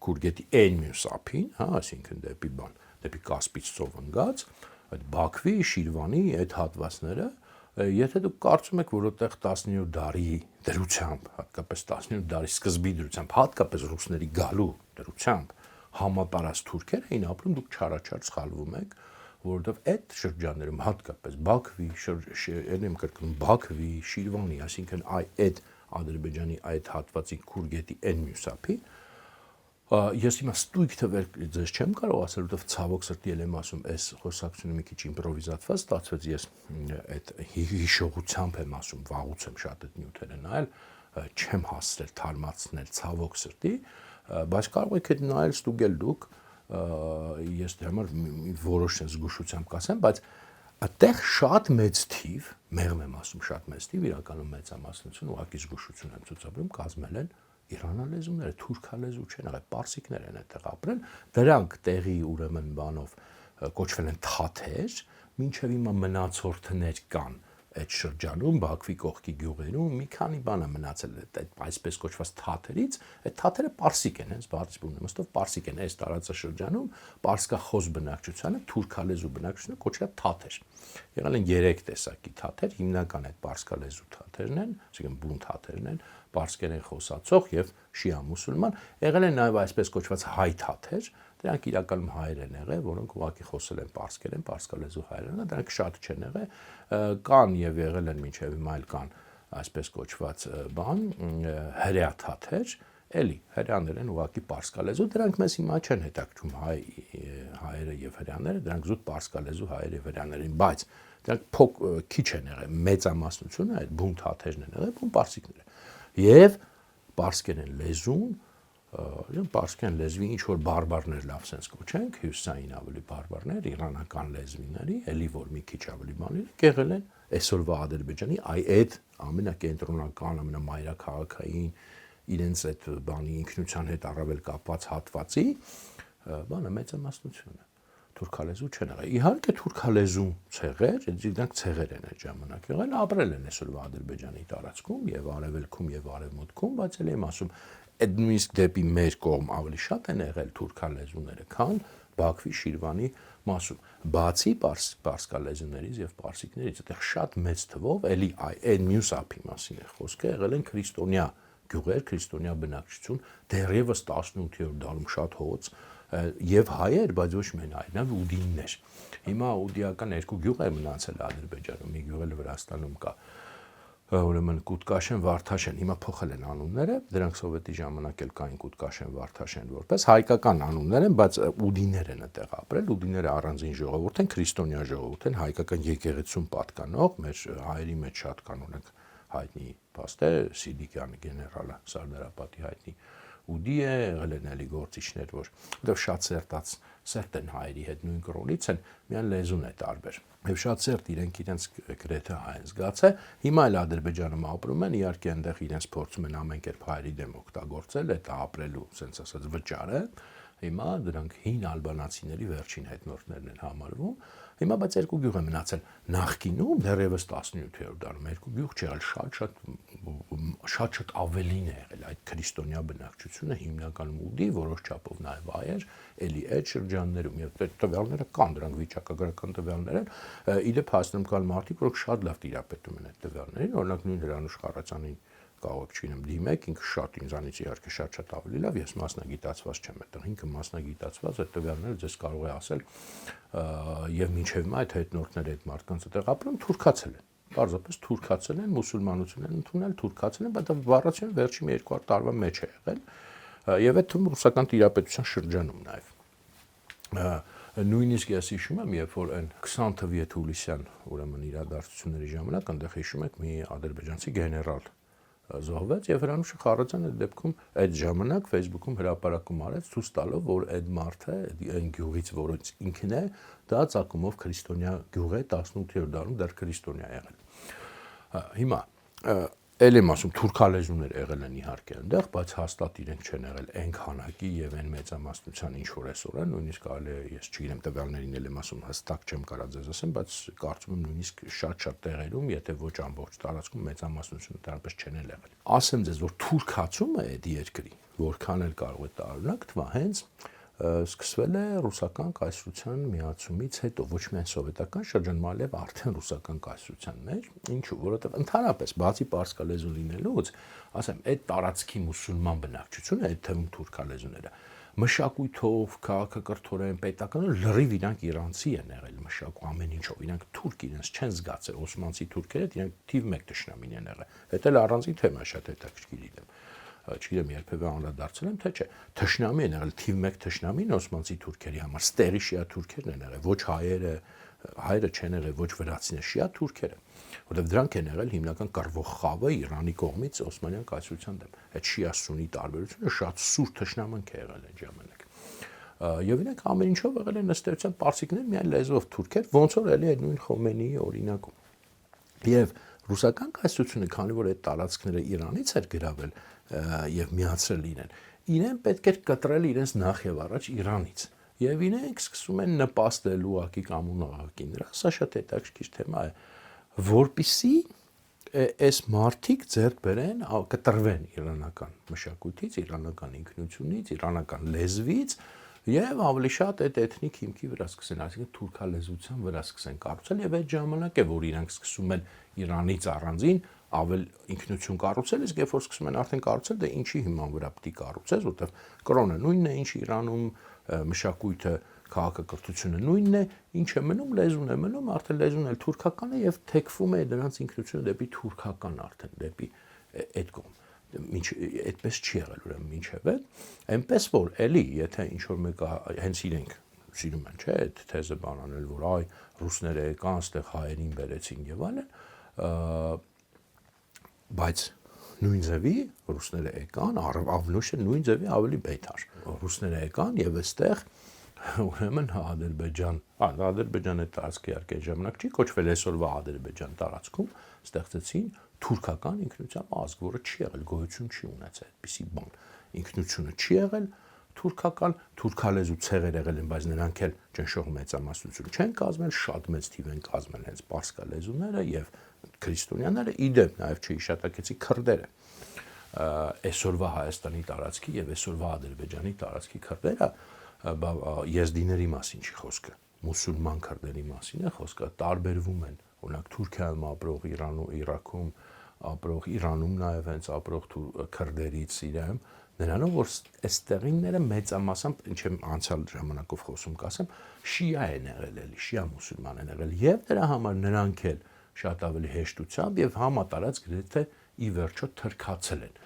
Քուրգետի այն մյուս ափին, հա, այսինքն դեպի Կասպից ծով ընկած, այդ Բաքվի, Շիրվանի այդ հատվածները, եթե դուք կարծում եք, որ այդտեղ 17 դարի դրությամբ, հատկապես 17 դարի սկզբի դրությամբ, հատկապես ռուսների գալու դրությամբ համատարած թուրքեր էին ապրում, դուք չարաչար սխալվում եք, որովհետև այդ շրջաններում հատկապես Բաքվի, Շիրվանի, այսինքն այդ Ադրբեջանի այդ հատվածի Քուրգետի այն մյուս ափի Ես հիմա ստույգ թվեր ձեզ չեմ կարող ասել, որովհետև ցավոք սրտի եմ ասում, այս խոսակցությունը մի քիչ իմպրովիզացված ստացվեց, ես այդ հիշողությամբ եմ ասում, վաղուց եմ շատ այդ նյութերը նայել, չեմ հասցրել թարմացնել ցավոք սրտի, բայց կարող եք այդ նայել ստուգել դուք, ես դրա համար որոշ զգուշությամբ կասեմ, բայց այդտեղ շատ մեծ թիվ, մեղմ եմ ասում շատ մեծ թիվ, իրականում մեծամասնություն ուղղակի զգուշություն եմ ցուցաբերում, կազմել են իրանալեզուները, թուրքալեզու չեն, այլ պարսիկներ են այդտեղ ապրել, դրանք տեղի ուրեմն բանով կոչվել են թաթեր, մինչև հիմա մնացորդներ կան այդ շրջանում, Բաքվի կողքի գյուղերում մի քանի բան է մնացել այդ այսպես կոչված թաթերից, այդ թաթերը պարսիկ են, հենց բարձ բուն իմաստով պարսիկ են, այս տարածաշրջանում պարսկախոս բնակչությանը, թուրքալեզու բնակչությունը կոչվում է թաթեր։ Եղել են 3 տեսակի թաթեր, հիմնական այդ պարսկալեզու թաթերն են, այսինքն բուն թաթերն են, պարսկերեն խոսացող եւ շիա մուսուլման, եղել են նաեւ այսպես կոչված հայ թաթեր, դրանք իրականում հայեր են եղել, որոնք ուղղակի խոսել են պարսկերեն, պարսկալեզու հայերեն, դրանք շատ չեն եղել, կան եւ եղել են մինչեւ հիմա էլ կան այսպես կոչված բան, հրեա թաթեր, էլի հրեաներ են ուղղակի պարսկալեզու, դրանք մեզ հիմա չեն հետաքրքրում հայերը եւ հրեաները, դրանք զուտ պարսկալեզու հայեր եւ հրեաներ են, բայց դրանք քիչ են եղել, մեծամասնությունը այդ բուն թաթերն են եղել, բուն պարսիկներ են։ Եվ պարսկերեն լեզուն, պարսկերեն լեզվի ինչ որ բարբարներ լավ sense կոչենք, հյուսային ավելի բարբարներ, իրանական լեզվիների, էլի որ մի քիչ ավելի բաներ եղել են այսօրվա Ադրբեջանի այդ ամենակենտրոնական, ամենամայրաքաղաքային իրենց այդ բանի ինքնության հետ առավել կապված հատվածի բանը մեծամասնությունը թուրքալեզու չեն եղել։ Իհարկե թուրքալեզու ցեղեր, դրանք ցեղեր են այդ ժամանակ եղել, ապրել են այսօրվա Ադրբեջանի տարածքում եւ արևելքում եւ արևմուտքում, բայց էլ եմ ասում, այդ նույնիսկ դեպի մեր կողմ ավելի շատ են եղել թուրքալեզուները, քան Բաքվի Շիրվանի մասում։ Բացի պարսկալեզուներից եւ պարսիկներից, այդտեղ շատ մեծ թվով էլի այն մյուս ափի մասին է խոսքը, եղել են քրիստոնյա գյուղեր, քրիստոնյա բնակչություն, դեռևս 18-րդ դարում շատ հոծ եւ հայեր, բայց ոչ միայն հայեր, նաեւ ուդիններ։ Հիմա ուդիական 2 գյուղ է մնացել Ադրբեջանում, մի գյուղ էլ Վրաստանում կա։ Ուրեմն Կուտկաշեն, Վարդաշեն, հիմա փոխել են անունները, դրանք սովետի ժամանակ էլ կային Կուտկաշեն, Վարդաշեն որպես հայկական անուններ են, բայց ուդիներ են այդտեղ ապրել, ուդիները առանձին ժողովուրդ են, քրիստոնյա ժողովուրդ են, հայկական եկեղեցուն պատկանող, մեր հայերի մեջ շատ կան ունենք հայտնի փաստեր, Սիդիկյանի գեներալը, Սարդարապետի հայտնի ուդի է, եղել են էլի գործիչներ, որտեղ շատ սերտ են հայերի հետ նույն կրոնից են, միայն լեզուն է տարբեր։ Եվ շատ սերտ իրենց գրեթե հայ են զգացել, հիմա էլ Ադրբեջանում ապրում են, իհարկե այնտեղ իրենց փորձում են ամեն կերպ հայերի դեմ օգտագործել, այդ ապրելու, ասենց ասած, վճարը, հիմա դրանք հին ալբանացիների վերջին հետնորդներն են համարվում, հիմա բայց 2 գյուղ է մնացել, նախկինում դեռևս 17-րդ դարում 2 գյուղ չեղել, շատ ավելին է եղել այդ քրիստոնյա բնակչությունը, հիմնականում ուդի, որոշ չափով նաև հայեր, էլի այդ շրջաններում եւ տվյալները կան, դրանք վիճակագրական տվյալներ են, իդեպ հասնում կան մարդիկ, որոնք շատ լավ տիրապետում են այդ տվյալներին, օրինակ նույն Հրանուշ Խառատյանին կարող չինեմ դիմեք, ինքը շատ ինձանից իհարկե շատ ավելի լավ, ես մասնագիտացված չեմ այդտեղ, ինքը մասնագիտացված, այդ տվյալները ձեզ կարող է ասել եւ մինչեւ հիմա այդ հետնորդները այդ մարդկանց այդտեղ ապրում թուրքացել են, պարզապես թուրքացել են, մուսուլմանություն են ընդունել, թուրքացել են, բայց վառացիան վերջին 200 տարվա մեջ է եղել եւ այդ ռուսական տիրապետության շրջանում նաեւ նույնիսկ ես հիշում եմ, երբ որ այն 20 թվականի հուլիսյան ուրեմն իրադարձությունների ժամանակ այնտեղ հիշում եք մի ադրբեջանցի գեներալ զոհվեց եւ Հրանուշ Խառատյանը այդ դեպքում այդ ժամանակ Facebook-ում հրապարակում արեց ցույց տալով, որ այդ մարդը այն գյուղից, որից ինքն է, դա ցակումով քրիստոնյա գյուղ է 18-րդ դարում դեռ քրիստոնյա եղել։ Հիմա էլ եմ ասում թուրքալեզուներ եղել են իհարկե այնտեղ, բայց հաստատ իրենք չեն եղել այն քանակի եւ այն մեծամասնության ինչ որ այսօր են, նույնիսկ այլ ես չգիտեմ տվյալներին էլ եմ ասում հստակ չեմ կարող ձեզ ասեմ, բայց կարծում եմ նույնիսկ շատ տեղերում, եթե ոչ ամբողջ տարածքում մեծամասնությունը դրանպես չեն եղել։ Ասեմ ձեզ, որ թուրքացումը այդ երկրի, որքան էլ կարող է տարօրինակ թվա, հենց սկսվել է ռուսական կայսրության միացումից հետո, ոչ միայն սովետական շրջանում, այլև արդեն ռուսական կայսրության մեջ, ինչու, որովհետև ընդհանրապես բացի պարսկալեզու լինելուց, ասեմ, այդ տարածքի մուսուլման բնակչությունը, այդ թվում թուրքալեզուները, մշակույթով, քաղաքակրթորեն, պետականորեն լրիվ իրանք իրանցի են եղել մշակույթ ամեն ինչով, իրանք թուրք իրենց չեն զգացել, օսմանցի թուրքերը, իրանք թիվ 1 դաշնամին են եղել։ Դա էլ առանձին թեմա շատ հետաքրքիր է։ չգիտեմ երբևէ անդրադարձել եմ, թե չէ, թշնամի են եղել, թիվ 1 թշնամին օսմանցի թուրքերի համար, ստերի շիա թուրքերն են եղել, ոչ հայերը չեն եղել, ոչ վրացիները, շիա թուրքերը, որովհետև դրանք են եղել հիմնական կռվող խավը Իրանի կողմից Օսմանյան կայսրության դեմ։ Այդ շիա-սունի տարբերությունը շատ սուր թշնամանք է եղել այդ ժամանակ։ Եվ իրենք ամեն ինչով եղել են ըստ էության պարսիկներ միայն լեզվով թուրքեր, ոնց որ էլի այդ նույն Խոմեյնիի օրինակում։ Եվ ռուսական կայսրությունը, քանի որ այդ տարածքները Իրանից էր գրավել եւ միացրել իրեն պետք էր կտրել իրենց նախ եւ առաջ Իրանից։ Եվ իրենք սկսում են նպաստել ուղակի կամ ուղղակի նրա, սա շատ հետաքրքիր թեմա է, որպիսի այս մարդիկ ձեռք բերեն, կտրվեն իրանական մշակույթից, իրանական ինքնությունից, իրանական լեզվից եւ ավելի շատ այդ էթնիկ հիմքի վրա սկսեն, այսինքն թուրքալեզվության վրա սկսեն կառուցել եւ այդ ժամանակ է, որ իրանք սկսում են Իրանից առանձին ավել ինքնություն կառուցել, իսկ երբ որ սկսում են արդեն կառուցել, դե ինչի հիման վրա պետք է կառուցես, որտեղ կրոնը նույնն է, ինչ Իրանում, մշակույթը, քաղաքակրթությունը նույնն է, ինչ է մնում, լեզուն է մնում, արդեն լեզուն էլ թուրքական է եւ թեքվում է դրանց ինքնությունը դեպի թուրքական արդեն, դեպի այդ կողմ։ Այդպես չի եղել ուրեմն մինչև այնպես որ էլի եթե ինչ որ մեկը հենց իրենք սիրում են չէ այդ թեզը բանանել որ այ ռուսները եկան այստեղ հայերին բերեցին եւ այլն բայց նույն ձևի ռուսները եկան ավնուշը նույն ձևի ավելի բետար ռուսները եկան եւ այստեղ ուրեմն Ադրբեջանը տարածքի իհարկե ժամանակ չի կոչվել այսօրվա Ադրբեջան տարածքում ստեղծեցին թուրքական ինքնության ազգ, որը չի եղել, գոյություն չի ունեցել, այդպիսի բան։ Ինքնությունը չի եղել, թուրքական, թուրքալեզու ցեղեր եղել են, բայց նրանք էլ ճնշող մեծամասնություն չեն կազմել, շատ մեծ թիվ են կազմել հենց պարսկալեզուները եւ քրիստոնյաները, իդեպ նաեւ չհիշատակեցի քրդերը։ Այսօրվա Հայաստանի տարածքի եւ այսօրվա Ադրբեջանի տարածքի քրդերը եզդիների մասին չի խոսքը, մուսուլման քրդերի մասին է խոսքը, տարբերվում են օրինակ Թուրքիայում ապրող Իրաքում ապրող Իրանում նաև հենց ապրող քրդերից իրեմ նրանով որ այստեղինները մեծամասամբ ինչ եմ անցյալ ժամանակով խոսում կասեմ շիա են եղել էլի շիա մուսուլման են եղել եւ դրա համար նրանք էլ շատ ավելի հեշտությամբ եւ համատարած գրեթե ի վերջո թրքացել են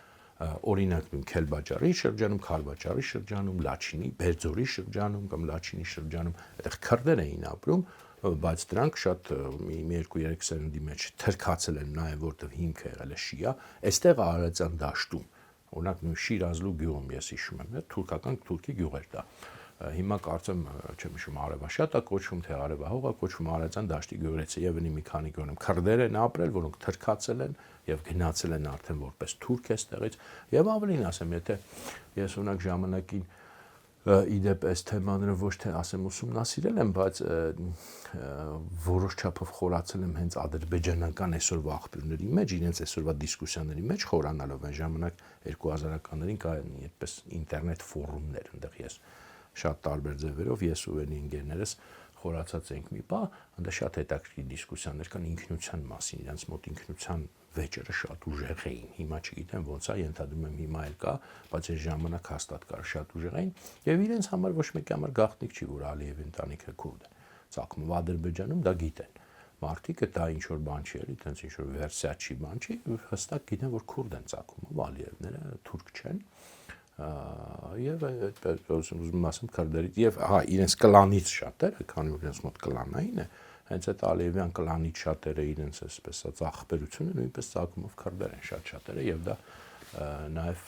օրինակ Քելբաջարի շրջանում, Քարվաճարի շրջանում, Լաչինի, Բերձորի շրջանում կամ Լաչինի շրջանում այդտեղ քրդեր էին ապրում բայց դրանք շատ մի 2-3 սերունդի մեջ թրքացել են նաև որտեղ հիմքը եղել է շիա, այստեղ Արարատյան դաշտում, օրինակ նույն Շիրազլու գյուղում ես հիշում եմ, թուրքական թուրքի գյուղ էր դա։ Հիմա կարծեմ չեմ հիշում Արևաշատ է կոչվում, թե Արևահող է կոչվում Արարատյան դաշտի գյուղերից է եւ մի քանի գյուղում քրդեր են ապրել, որոնք թրքացել են եւ գնացել են արդեն որպես թուրք էստեղից եւ ավելին ասեմ, եթե ես օրինակ ժամանակին իդեպ այս թեմաները ոչ թե ասեմ ուսումնասիրել եմ, բայց որոշ չափով խորացել եմ հենց ադրբեջանական այսօրվա աղբյուրների մեջ, իրենց այսօրվա դիսկուսիաների մեջ խորանալով այն ժամանակ 2000-ականներին կային այդպես ինտերնետ ֆորումներ, այնտեղ ես շատ տարբեր ձևերով ես ու էլի ընկերներս խորացած ենք մի բա, այնտեղ շատ հետաքրքիր դիսկուսիաներ կան ինքնության մասին, իրենց մոտ ինքնության վեճերը շատ ուժեղ էին, հիմա չգիտեմ ոնց է, ենթադրում եմ հիմա էլ կա, բայց այս ժամանակ հաստատ կար շատ ուժեղ էին եւ իրենց համար ոչ մեկի համար գաղտնիք չի, որ Ալիև ընտանիքը քուրդ է։ Ծագում Ադրբեջանում դա գիտեն։ Մարդիկը դա ինչ որ բան չի էլի, տենց ինչ որ վերսիա չի բան չի, հստակ գիտեն որ քուրդ են ծագում, Ալիևները թուրք չեն։ Եվ ուզում ասեմ քրդերից եւ հա իրենց կլանից շատերը, քանի որ իրենց մոտ կլանային է, հենց այդ Ալիևյան կլանից շատերը իրենց այսպես ասած աղբերությունը նույնպես ծագումով քրդեր են շատ շատերը եւ դա նաեւ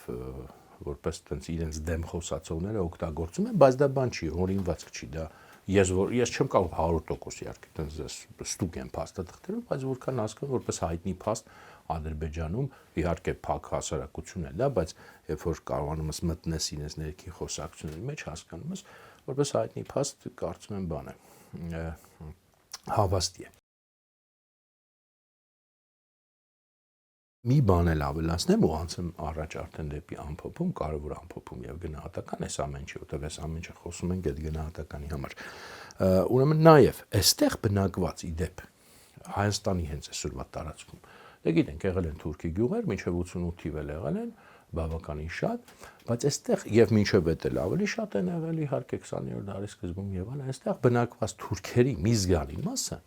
որպես տենց իրենց դեմ խոսացողները օգտագործում են, բայց դա բան չի, հորինվածք չի, դա ես չեմ կարող 100% իհարկե տենց ստուգ եմ փաստաթղթերով, բայց որքան հասկանում որպես հայտնի փաստ Ադրբեջանում իհարկե փակ հասարակություն է դա, բայց երբ որ կարողանում ես մտնես իրենց ներքին խոսակցությունների մեջ հասկանում ես, որպես հայտնի փաստ կարծում եմ բան է հավաստի է։ Մի բան էլ ավելացնեմ ու անցեմ առաջ արդեն դեպի ամփոփում, կարևոր ամփոփում եւ գնահատական էս ամեն ինչը, որտեղ այս ամեն ինչը խոսում ենք այդ գնահատականի համար։ Ուրեմն նաեւ այստեղ բնակված իդեպ Հայաստանի հենց այսօրվա տարածքում դե գիտենք եղել են թուրքի գյուղեր, մինչև 88 թիվ էլ եղել են, բավականին շատ, բայց այստեղ եւ մինչև այդ էլ ավելի շատ են եղել իհարկե 20-րդ դարի սկզբում եւ այլն, այստեղ բնակված թուրքերի մի զգալի մասը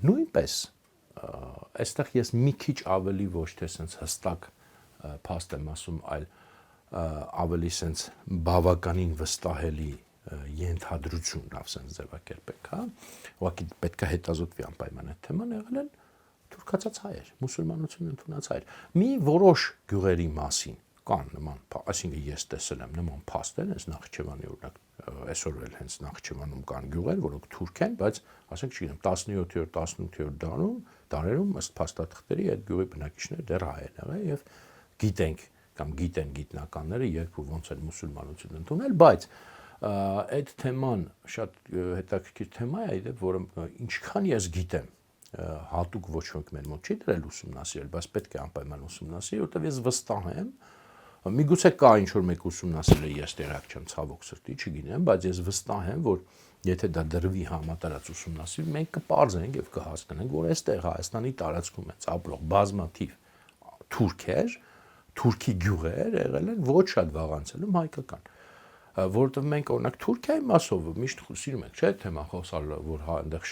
նույնպես այստեղ ես մի քիչ ավելի ոչ թե sense հստակ փաստ եմ ասում, այլ ավելի sense բավականին վստահելի ենթադրություն, լավ sense ձևակերպեք, հա։ Ուղղակի պետք է հետազոտվի անպայման այդ թեման, եղել են թուրքացած հայեր, մուսուլմանություն ընդունած հայեր։ Մի որոշ գյուղերի մասին կան նման, այսինքն ես տեսել եմ նման փաստեր, այս Նախիջևանի օրինակ, այսօր էլ հենց Նախիջևանում կան գյուղեր, որոնք թուրք են, բայց ասենք չգիտեմ 17-րդ, 18-րդ դարերում ըստ փաստաթղթերի այդ գյուղի բնակիչները դեռ հայ են եղել եւ գիտենք կամ գիտեն գիտնականները երբ ու ոնց են մուսուլմանություն ընդունել, բայց այդ թեման շատ հետաքրքիր թեմա է, այդպես որը ինչքան ես գիտեմ հատուկ ոչ ոք մեր մոտ չի դրել ուսումնասիրել, բայց պետք է անպայման ուսումնասիրել, որտեղ ես վստահ եմ, միգուցե կա ինչ-որ մեկ ուսումնասիրել է, ես տեղյակ չեմ, ցավոք սրտի, չգիտեմ, բայց ես վստահ եմ, որ եթե դա դրվի համատարած ուսումնասիրել, մենք կպարզենք եւ կհասկանանք, որ այստեղ Հայաստանի տարածքում է ապրող բազմաթիվ թուրքեր, թուրքի գյուղեր եղել են ոչ շատ վաղանցելում հայկական, որովհետև մենք օրինակ Թուրքիայի մասով միշտ սիրում ենք, չէ՞, թեմա խոսալ, որ այնտեղ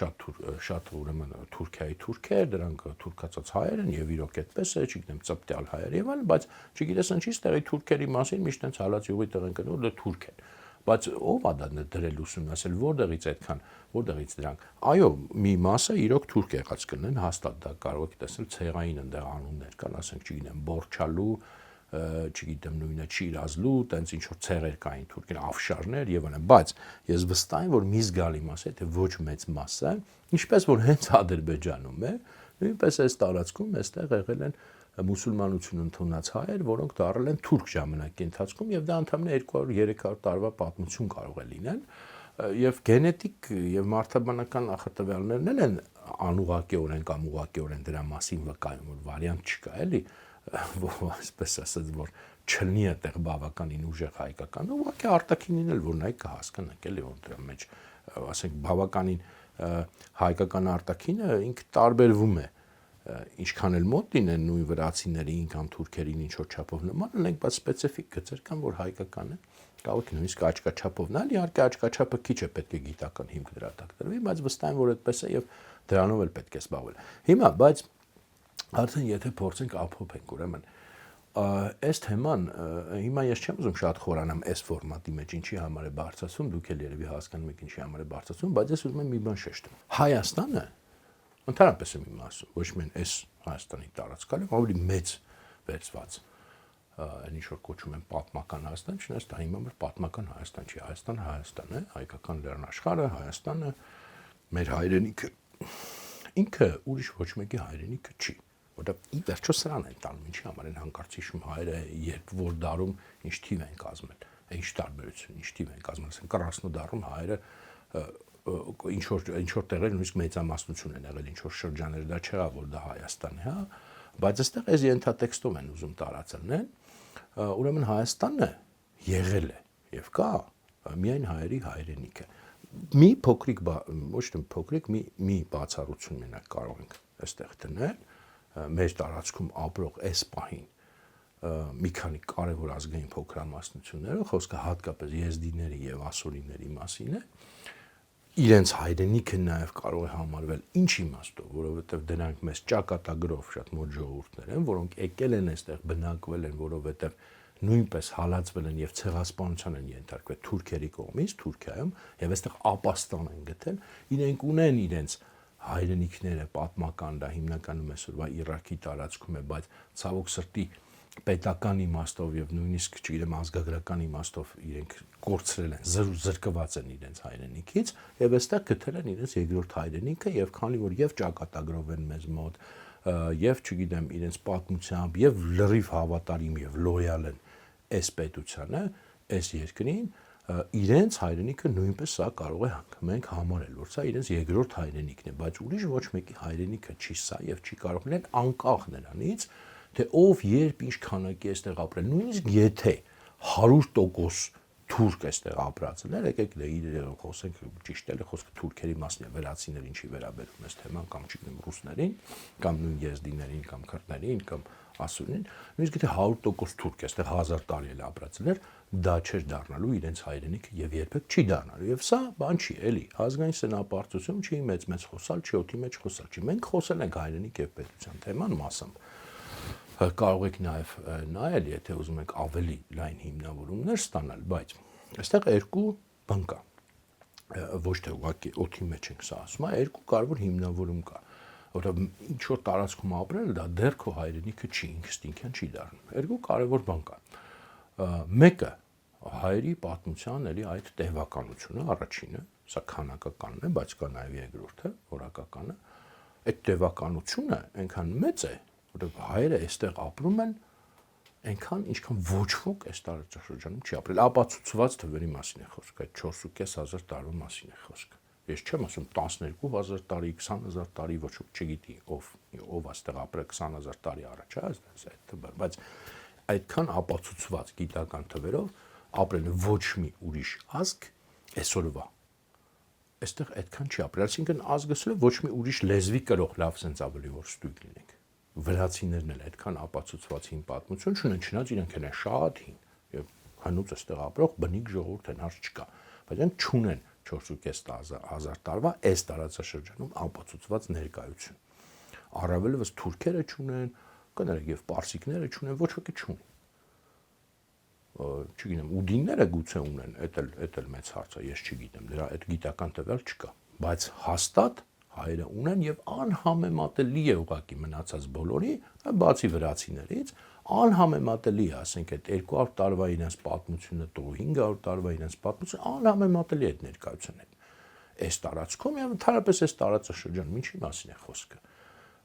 շատ ուրեմն Թուրքիայի թուրքեր, դրանք թուրքացած հայեր են եւ իրոք այդպես է, չգիտեմ, ծպտյալ հայեր եւ այլն, բայց չգիտես ինչի՞ց տեղի թուրքերի մասին միշտ այնց հալած յուղի տեղ են գնում, դա թուրք են։ Բայց ով է դա դրել ուսումնասիրել, որտեղից այդքան, որտեղից դրանք։ Այո, մի մասը իրոք թուրք եղած կլինեն, հաստատ դա կարող եք տեսնել, ցեղային այնտեղ անուններ կան, ասենք, չգիտեմ, Բորչալու, չգիտեմ նույնը Չիրազլու, տենց ինչ որ ցեղեր կային թուրքեր, Աֆշարներ եւ այլն, բայց ես վստահ եմ, որ մի զգալի մասը, եթե ոչ մեծ մասը, ինչպես որ հենց Ադրբեջանում է, նույնպես այս տարածքում այստեղ եղել են մուսուլմանություն ընդունած հայեր, որոնք դառել են թուրք ժամանակի ընթացքում եւ դա ընդամենը 200-300 տարվա պատմություն կարող է լինել եւ գենետիկ եւ մարդաբանական նախատվյալներն էլ են անուղղակիորեն կամ ուղղակիորեն դրա մասին վկայում, որ վարիանտ չկա, էլի այսպես ասած, որ չլինի այդտեղ բավականին ուժեղ հայկական, ուղղակի արտաքինին էլ որ նայ կհասկանանք, էլի որ դրա մեջ, ասենք, բավականին հայկական արտաքինը ինքը տարբերվում է, ինչքան էլ մոտ լինեն նույն վրացիներին կամ թուրքերին ինչ որ չափով նման, ունենք բայց սպეციფიկ գծեր կան, որ հայկական է, կարող է նույնիսկ աչքաչափով նայել, իհարկե աչքաչափը քիչ է, պետք է գիտական հիմք դրա տակ դրվի, բայց վստահ եմ, որ այդպես է եւ դրանով էլ պետք է զբաղվել։ Հիմա, բայց արդեն եթե փորձենք ապհոփենք, ուրեմն այս թեման հիմա ես չեմ ուզում շատ խորանամ այս ֆորմատի մեջ, ինչի համար է բարձրացում, դուք էլ երևի հասկանում եք ինչի համար է բարձրացում, բայց ես ուզում եմ մի բան շեշտեմ։ Հայաստանը ընդհանրապես եմ իմ ասում, ոչ միայն այս Հայաստանի տարածքալը, ավելի մեծ վերծված այն ինչ որ կոչում են պատմական Հայաստան, չնայած դա հիմա մեր պատմական Հայաստան չի, Հայաստան է, հայկական լեռնաշխարհը, Հայաստանը մեր հայրենիքը, ինքը ուրիշ ոչ մեկի հայրենիքը չի, որտեղ ի վերջո սրան են տանում, ինչի համար են հանկարծ հիշում հայերը, երբ որ դարում ինչ թիվ են կազմել, ինչ տարբերություն, ինչ թիվ են կազմել, ասենք 40 դարում հայերը ինչ որ տեղեր նույնիսկ մեծամասնություն են եղել, ինչ որ շրջաններ, դա չեղավ, որ դա Հայաստան է, հա, բայց այստեղ այս ենթատեքստով են ուզում տարածել, ուրեմն Հայաստանը եղել է եւ կա միայն հայերի հայրենիքը։ Մի փոքրիկ, ոչ թե փոքրիկ, մի բացառություն մենակ կարող ենք այստեղ դնել, մեր տարածքում ապրող այս պահին մի քանի կարևոր ազգային փոքրամասնությունները, խոսքը հատկապես եզդիների եւ ասորիների մասին է, իրենց հայրենիքը նաև կարող է համարվել ինչ իմաստով, որովհետև դրանք մեզ ճակատագրով շատ մոտ ժողովուրդներ են, որոնք եկել են այստեղ, բնակվել են, որովհետև նույնպես հալածվել են եւ ցեղասպանության են ենթարկվել թուրքերի կողմից Թուրքիայում եւ այստեղ ապաստան են գտել, իրենք ունեն իրենց հայրենիքները պատմական, դա հիմնականում այսօրվա Իրաքի տարածքում է, բայց ցավոք սրտի պետական իմաստով եւ նույնիսկ չգիտեմ ազգագրական իմաստով իրենք կորցրել են, զրկված են իրենց հայրենիքից եւ այստեղ գտել են իրենց երկրորդ հայրենիքը եւ քանի որ եւ ճակատագրով են մեզ մոտ եւ չգիտեմ իրենց պատմությամբ եւ լրիվ հավատարիմ եւ լոյալ են այս պետությանը, այս երկրին իրենց հայրենիքը նույնպես սա կարող է մենք համարել, որ սա իրենց երկրորդ հայրենիքն է, բայց ուրիշ ոչ մեկի հայրենիքը չի սա եւ չի կարող լինել անկախ նրանից, թե ով երբ ինչ քանակի այստեղ ապրել, նույնիսկ եթե 100% թուրք այստեղ ապրածներ, եկեք դե խոսենք ճիշտ է խոսքը թուրքերի մասն է, վրացիներին չի վերաբերում այս թեման կամ չգիտեմ ռուսներին, կամ նույն եզդիներին, կամ քրդերին, կամ ասորին, նույնիսկ եթե 100% թուրք այստեղ 1000 տարի էլ ապրածներ, դա չէր դառնալու իրենց հայրենիքը եւ երբեք չի դառնալու։ Եվ սա բան չի, էլի, ազգային սնապարտություն չի, մեծ խոսալ, չի օդի մեջ խոսալ չի։ Մենք խոսել ենք հայրենիք եւ պետության թեման մասամբ։ Կարող եք նաև նայել, եթե ուզում եք ավելի լայն հիմնավորումներ ստանալ, բայց այստեղ երկու բան կա։ Ոչ թե ուղղակի օդի մեջ ենք սա ասում, այլ երկու կարևոր հիմնավորում կա, որովհետև ինչ որ տարածքում ապրելը դա դեռ քո հայրենիքը չի, ինքնստինքյան չի դառնում։ Երկու կարևոր բան կա։ Մեկը հայերի պատմության էլի այդ տևականությունը, առաջինը, սա քանակականն է, բայց կա նաև երկրորդը, որակականը։ Այդ տևականությունը այնքան մեծ է, որովհետև հայերը այստեղ ապրում են այնքան, ինչքան ոչ ոք այս տարածաշրջանում չի ապրել։ Ապացուցված թվերի մասին է խոսքը, այդ 4.500 տարվա մասին է խոսքը։ Ես չեմ ասում 12,000 տարի, 20,000 տարի, ոչ ոք չգիտի ով այստեղ ապրել 20,000 տարի առաջ, այդ թվը, բայց այդքան ապացուցված գիտական թվերով ապրել ոչ մի ուրիշ ազգ այսօրվա այստեղ այդքան չի ապրել, այսինքն ազգը ոչ մի ուրիշ լեզվի կրող լավ sense ավելի որ ստույգ լինենք։ Վրացիներն էլ այդքան ապացուցված հին պատմություն չունեն, չնայած իրենք են շատ հին եւ հնուց այստեղ ապրող բնիկ ժողովուրդ են, հարց չկա, բայց այն չունեն 4.500 տարվա այս տարածաշրջանում ապացուցված ներկայություն։ Առավելևս թուրքերը չունեն, կներեք եւ պարսիկները չունեն, ոչ ոքի չունի։ Չգիտեմ, ուդինները գուցե ունեն, էդ էլ մեծ հարց է, ես չգիտեմ, դրա այդ գիտական տվյալ չկա, բայց հաստատ հայերը ունեն եւ անհամեմատելի է ուղղակի մնացած բոլորի, բացի վրացիներից, անհամեմատելի է, ասենք այդ 200 տարվա իրենց պատմությունը, 500 տարվա իրենց պատմությունը, անհամեմատելի է այդ ներկայությունը։ Այս տարածքում եւ ընդհանրապես այս տարածաշրջանում ինչի մասին է խոսքը։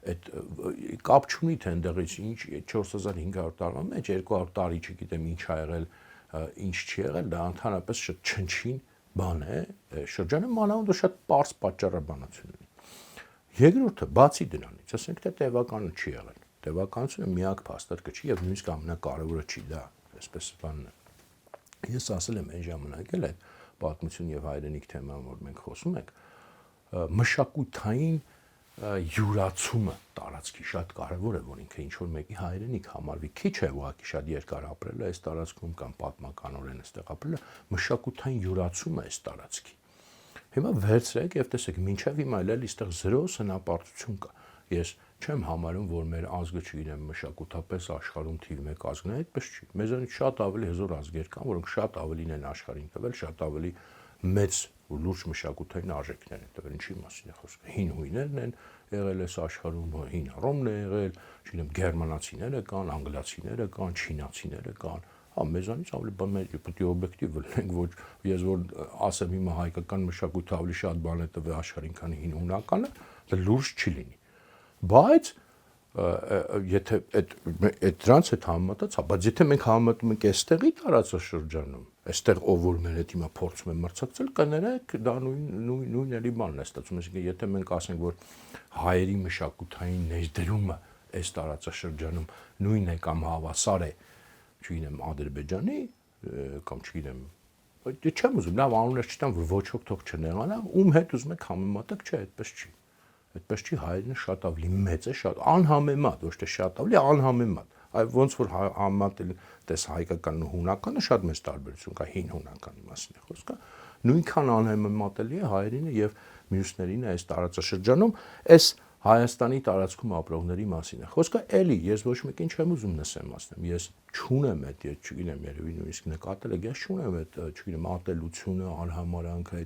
Այդ կապ չունի թե այնտեղից ինչ 4500 տարվա մեջ 200 տարի չգիտեմ ինչ ա եղել, ինչ չի եղել, դա ընդհանրապես շատ չնչին բան է, շրջանը մանավանդ շատ པարզ պատճառաբանություն ունի։ Երկրորդը, բացի դրանից, ասենք թե տևականը չի եղել։ Տևականությունը միակ փաստարկը չի եւ նույնիսկ ամենակարևորը չի, դա այսպես բանն է։ Ես ասել եմ այն ժամանակ էլ այդ պատմություն եւ հայրենիք թեման, որ մենք խոսում ենք, մշակութային յուրացումը տարածքի շատ կարևոր է, որ ինքը ինչ որ մեկի հայրենիք համարվի, քիչ է ուղղակի շատ երկար ապրելը այս տարածքում կամ պատմականորեն այստեղ ապրելը, մշակութային յուրացումը այս տարածքի։ Հիմա վերցրեք եւ տեսեք, մինչեւ հիմա էլ այստեղ 0 հնապարտություն կա։ Ես չեմ համարում, որ մեր ազգը, չգիտեմ, մշակութապես աշխարհում թիվ 1 ազգն է, այդպես չի։ Մեզանից շատ ավելի հզոր ազգեր կան, որոնք շատ ավելին են աշխարհին տվել, շատ ավելի մեծ ու լուրջ մշակութային արժեքներ են տվել, ինչի մասին է խոսքը։ Հին հույներն են եղել այս աշխարհում, հին Ռոմն է եղել, չգիտեմ, գերմանացիները կան, անգլիացիները կան, չինացիները կան։ Մեզանից ավելի բան պետք է օբյեկտիվ լինենք, ոչ ես որ ասեմ հիմա հայկական մշակույթը ավելի շատ բան է տվել աշխարհին, քան հին հունականը, դա լուրջ չի լինի։ Բայց եթե այդ դրանց հետ համեմատած, բայց եթե մենք համեմատում ենք այստեղի տարածաշրջանում, այստեղ ով որ մեր հետ հիմա փորձում է մրցակցել, կներեք, դա նույն էլի բանն է ստացվում, այսինքն եթե մենք ասենք, որ հայերի մշակութային ներդրումը այս տարածաշրջանում նույնն է կամ հավասար է, չգիտեմ, Ադրբեջանի կամ չգիտեմ, չեմ ուզում, լավ անուններ չտամ, որ ոչ ոք թող չնեղանա, ում հետ ուզում եք համեմատեք, չէ, այդպես չի։ Այդպես չի, հայերենը շատ ավելի մեծ է, շատ անհամեմատ, ոչ թե շատ ավելի անհամեմատ։ Այ ոնց որ համեմատել տես հայկականն ու հունականը շատ մեծ տարբերություն կա, հին հունականի մասին է խոսքը, նույնքան անհամեմատելի է հայերենը եւ մյուսներին այս տարածաշրջանում, այս Հայաստանի տարածքում ապրողների մասին է խոսքը, էլի ես ոչ մեկին չեմ ուզում նսեմ ասեմ, ես չունեմ այդ, ես չգիտեմ, երևի նույնիսկ նկատել եք, ես չունեմ այդ, չգիտեմ, ատելությունը, անհամարանքը,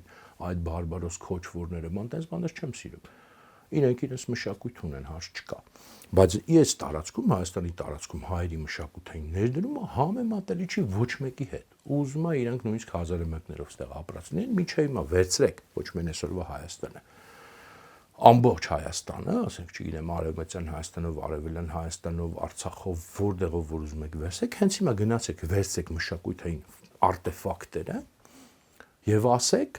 այդ բարբարոս քոչվորները, ման տես բաներ չեմ սիրում։ Իրենք իրենց մշակույթ ունեն, հարց չկա, բայց այս տարածքում, Հայաստանի տարածքում հայերի մշակութային ներդրումը համեմատելի չի ոչ մեկի հետ։ Ուզում է իրանք նույնիսկ հազարամյակներով ստեղ ապրած լինեն, միջև հիմա վերցրեք, ոչ միայն այսօրվա Հայաստանը, ամբողջ Հայաստանը, ասենք, չգիտեմ, Արևմտյան Հայաստանով, Արևելյան Հայաստանով, Արցախով, որտեղով որ ուզում եք վերցեք, հենց հիմա գնացեք, վերցեք մշակութային արտեֆակտները եւ ասեք,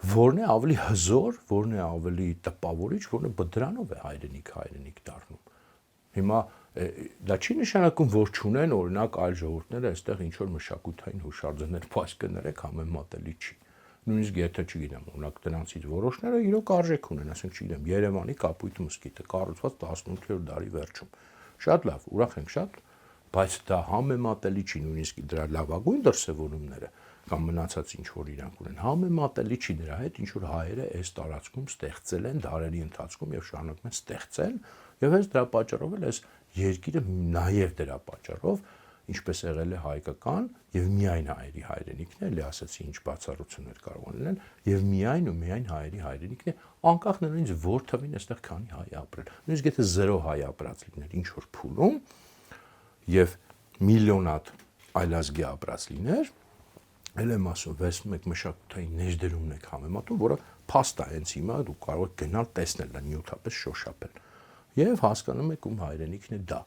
որն է ավելի հզոր, որն է ավելի տպավորիչ, որն է դրանով է հայրենիք դառնում։ Հիմա դա չի նշանակում, որ չունեն օրինակ այլ ժողովուրդները այստեղ ինչ որ մշակութային հուշարձաններ, բայց կներեք համեմատելի չի։ Նույնիսկ եթե չգիտեմ, օրինակ դրանցից որոշները իրոք արժեք ունեն, ասենք չգիտեմ, Երևանի Կապույտ մզկիթը կառուցված 18-րդ դարի վերջում։ Շատ լավ, ուրախ ենք շատ, բայց դա համեմատելի չի, նույնիսկ դրա լավագույն դրսևորումները կամ մնացած ինչ որ իրանք ունեն, համեմատելի չի դրա հետ, ինչ որ հայերը այս տարածքում ստեղծել են դարերի ընթացքում եւ շարունակում են ստեղծել Եվ հենց դրա պատճառով էլ այս երկիրը նաև դրա պատճառով ինչպես եղել է հայկական եւ միայն հայերի հայրենիքն է, էլի ասացի ինչ բացառություններ կարող են լինել եւ միայն հայերի հայրենիքն է, անկախ նրանից որ թվին այստեղ քանի հայ ապրել։ Նույնիսկ եթե 0 հայ ապրած լիներ ինչ որ փուլում եւ միլիոնատ այլազգի ապրած լիներ, էլ եմ ասում, վերցնում եք մշակութային ներդրումն եք համեմատում, որը փաստ է հենց հիմա դու կարող եք գնալ տեսնել դա նյութապես շոշափել եւ հասկանում եք ում հայրենիքն է դա։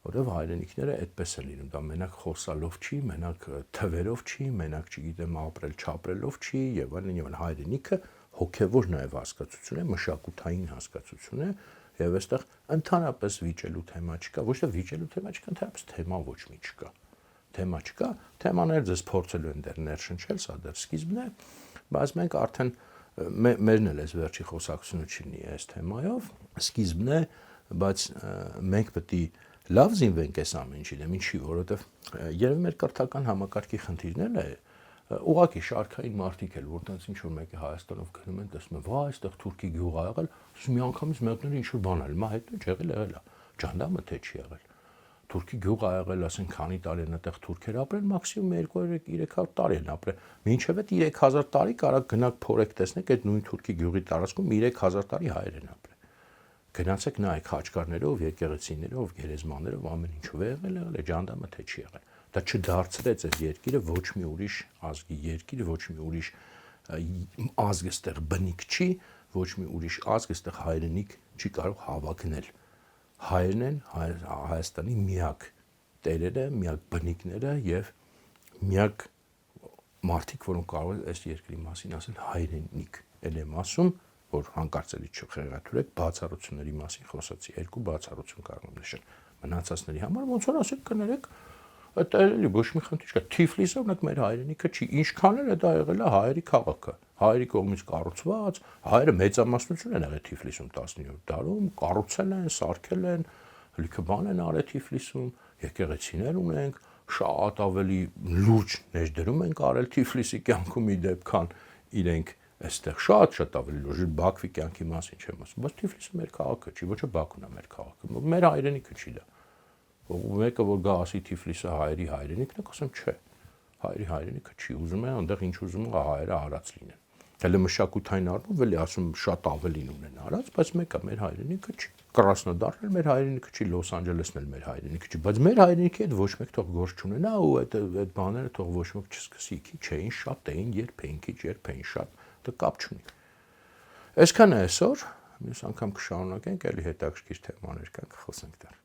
Որով հայրենիքները այդպես են լինում, դա մենակ խոսալով չի, մենակ թվերով չի, մենակ չգիտեմ ապրել չապրելով չի եւ այլն, հայրենիքը հոգեվոր նաեւ հասկացություն է, մշակութային հասկացություն է եւ այստեղ ընդհանրապես վիճելու թեմա չկա, ոչ թե վիճելու թեմա չկա, ընդհանրապես թեմա ոչ մի չկա։ Թեմա չկա, թեմաները ձեզ փորձելու են դեռ ներշնչել, սա դեռ սկիզբն է, բայց մենք արդեն մերն էլ այս վերջի խոսակցությունը չի լինի այս թեմայով, սկիզբն է, բայց մենք պետք է լավ զինվենք այս ամեն ինչի դեմ, ինչի, որովհետև երևի մեր կրթական համակարգի խնդիրներն է, ուղղակի շարքային մարդիկ էլ, որ տենց ինչ որ մեկը Հայաստանով գնում են, տեսնում են, վայ, այստեղ թուրքի գյուղ ա եղել, ասում միանգամից մեկները ինչ որ բան ալ, մա հետո ինչ եղել է, ջանդամը թե չի եղել։ Թուրքի գյուղ ա եղել, ասեն, քանի տարի են այդտեղ թուրքեր ապրել, մաքսիմում 200-300 տարի են ապրել։ Մինչև այդ 3000 տարի կարա գնաք փորեք տեսնեք այդ նույն թուրքի գյուղի տարածքում 3000 տարի հայեր են ապրել։ Գնացեք նայեք խաչկարներով, եկեղեցիներով, գերեզմաներով ամեն ինչով եղել է, ջանդամը թե չի եղել։ Դա չդարձրեց այս երկիրը ոչ մի ուրիշ ազգի երկիր, ոչ մի ուրիշ ազգ այստեղ բնիկ չի, ոչ մի ուրիշ ազգ այստեղ հայրենիք չի կարող հավակնել։ Հայերն են Հայաստանի միակ տերերը, միակ բնիկները եւ միակ մարդիկ, որոնք կարող են այս երկրի մասին ասել հայրենիք։ Էլ եմ ասում, որ հանկարծելի չխեղաթյուրեք, բացառությունների մասին խոսացի, երկու բացառություն կարող եմ նշել։ Մնացածների համար ոնց որ ասեք կներեք, դա էլի ոչ մի խնդիր չկա։ Թիֆլիսը օրինակ մեր հայրենիքը չի, ինչքան էլ դա եղել է հայերի քաղաքը, հայերի կողմից կառուցված, հայերը մեծամասնություն են եղել Թիֆլիսում 17-րդ դարում, կառուցել են, սարքել են, լիքը բան են արել Թիֆլիսում, եկեղեցիներ ունենք, շատ ավելի լուրջ ներդրում են արել Թիֆլիսի կյանքում ի դեպ, քան իրենք այստեղ շատ ավելի լուրջ Բաքվի կյանքի մասին չեմ ասում, բայց Թիֆլիսը մեր քաղաքը չի, ոչ թե Բաքուն է մեր քաղաքը, մեր հայրենիքը չի դա։ Մեկը որ գա ասի Թիֆլիսը հայերի հայրենիքն է, ասեմ չէ, հայերի հայրենիքը չի, ուզում են այնտեղ ինչ ուզում են հայերը արած լինեն։ Հələ մշակութային առումով էլի ասում շատ ավելին ունեն արած, բայց մեկը մեր հայրենիքը չի։ Կրասնոդարն էլ մեր հայրենիքը չի, Լոս Անջելեսն էլ մեր հայրենիքը չի, բայց մեր հայրենիքի հետ ոչ մեկ թող գործ չունենա ու այդ բաները թող ոչ մեկ չսկսի, քիչ էին, շատ էին, երբ էին քիչ, երբ էին շատ, դա կապ չունի։ Այսքան է այսօր, մյուս անգամ կշարունակենք, էլի հետաքրքիր թեմաներ կան, կխոսենք դեռ։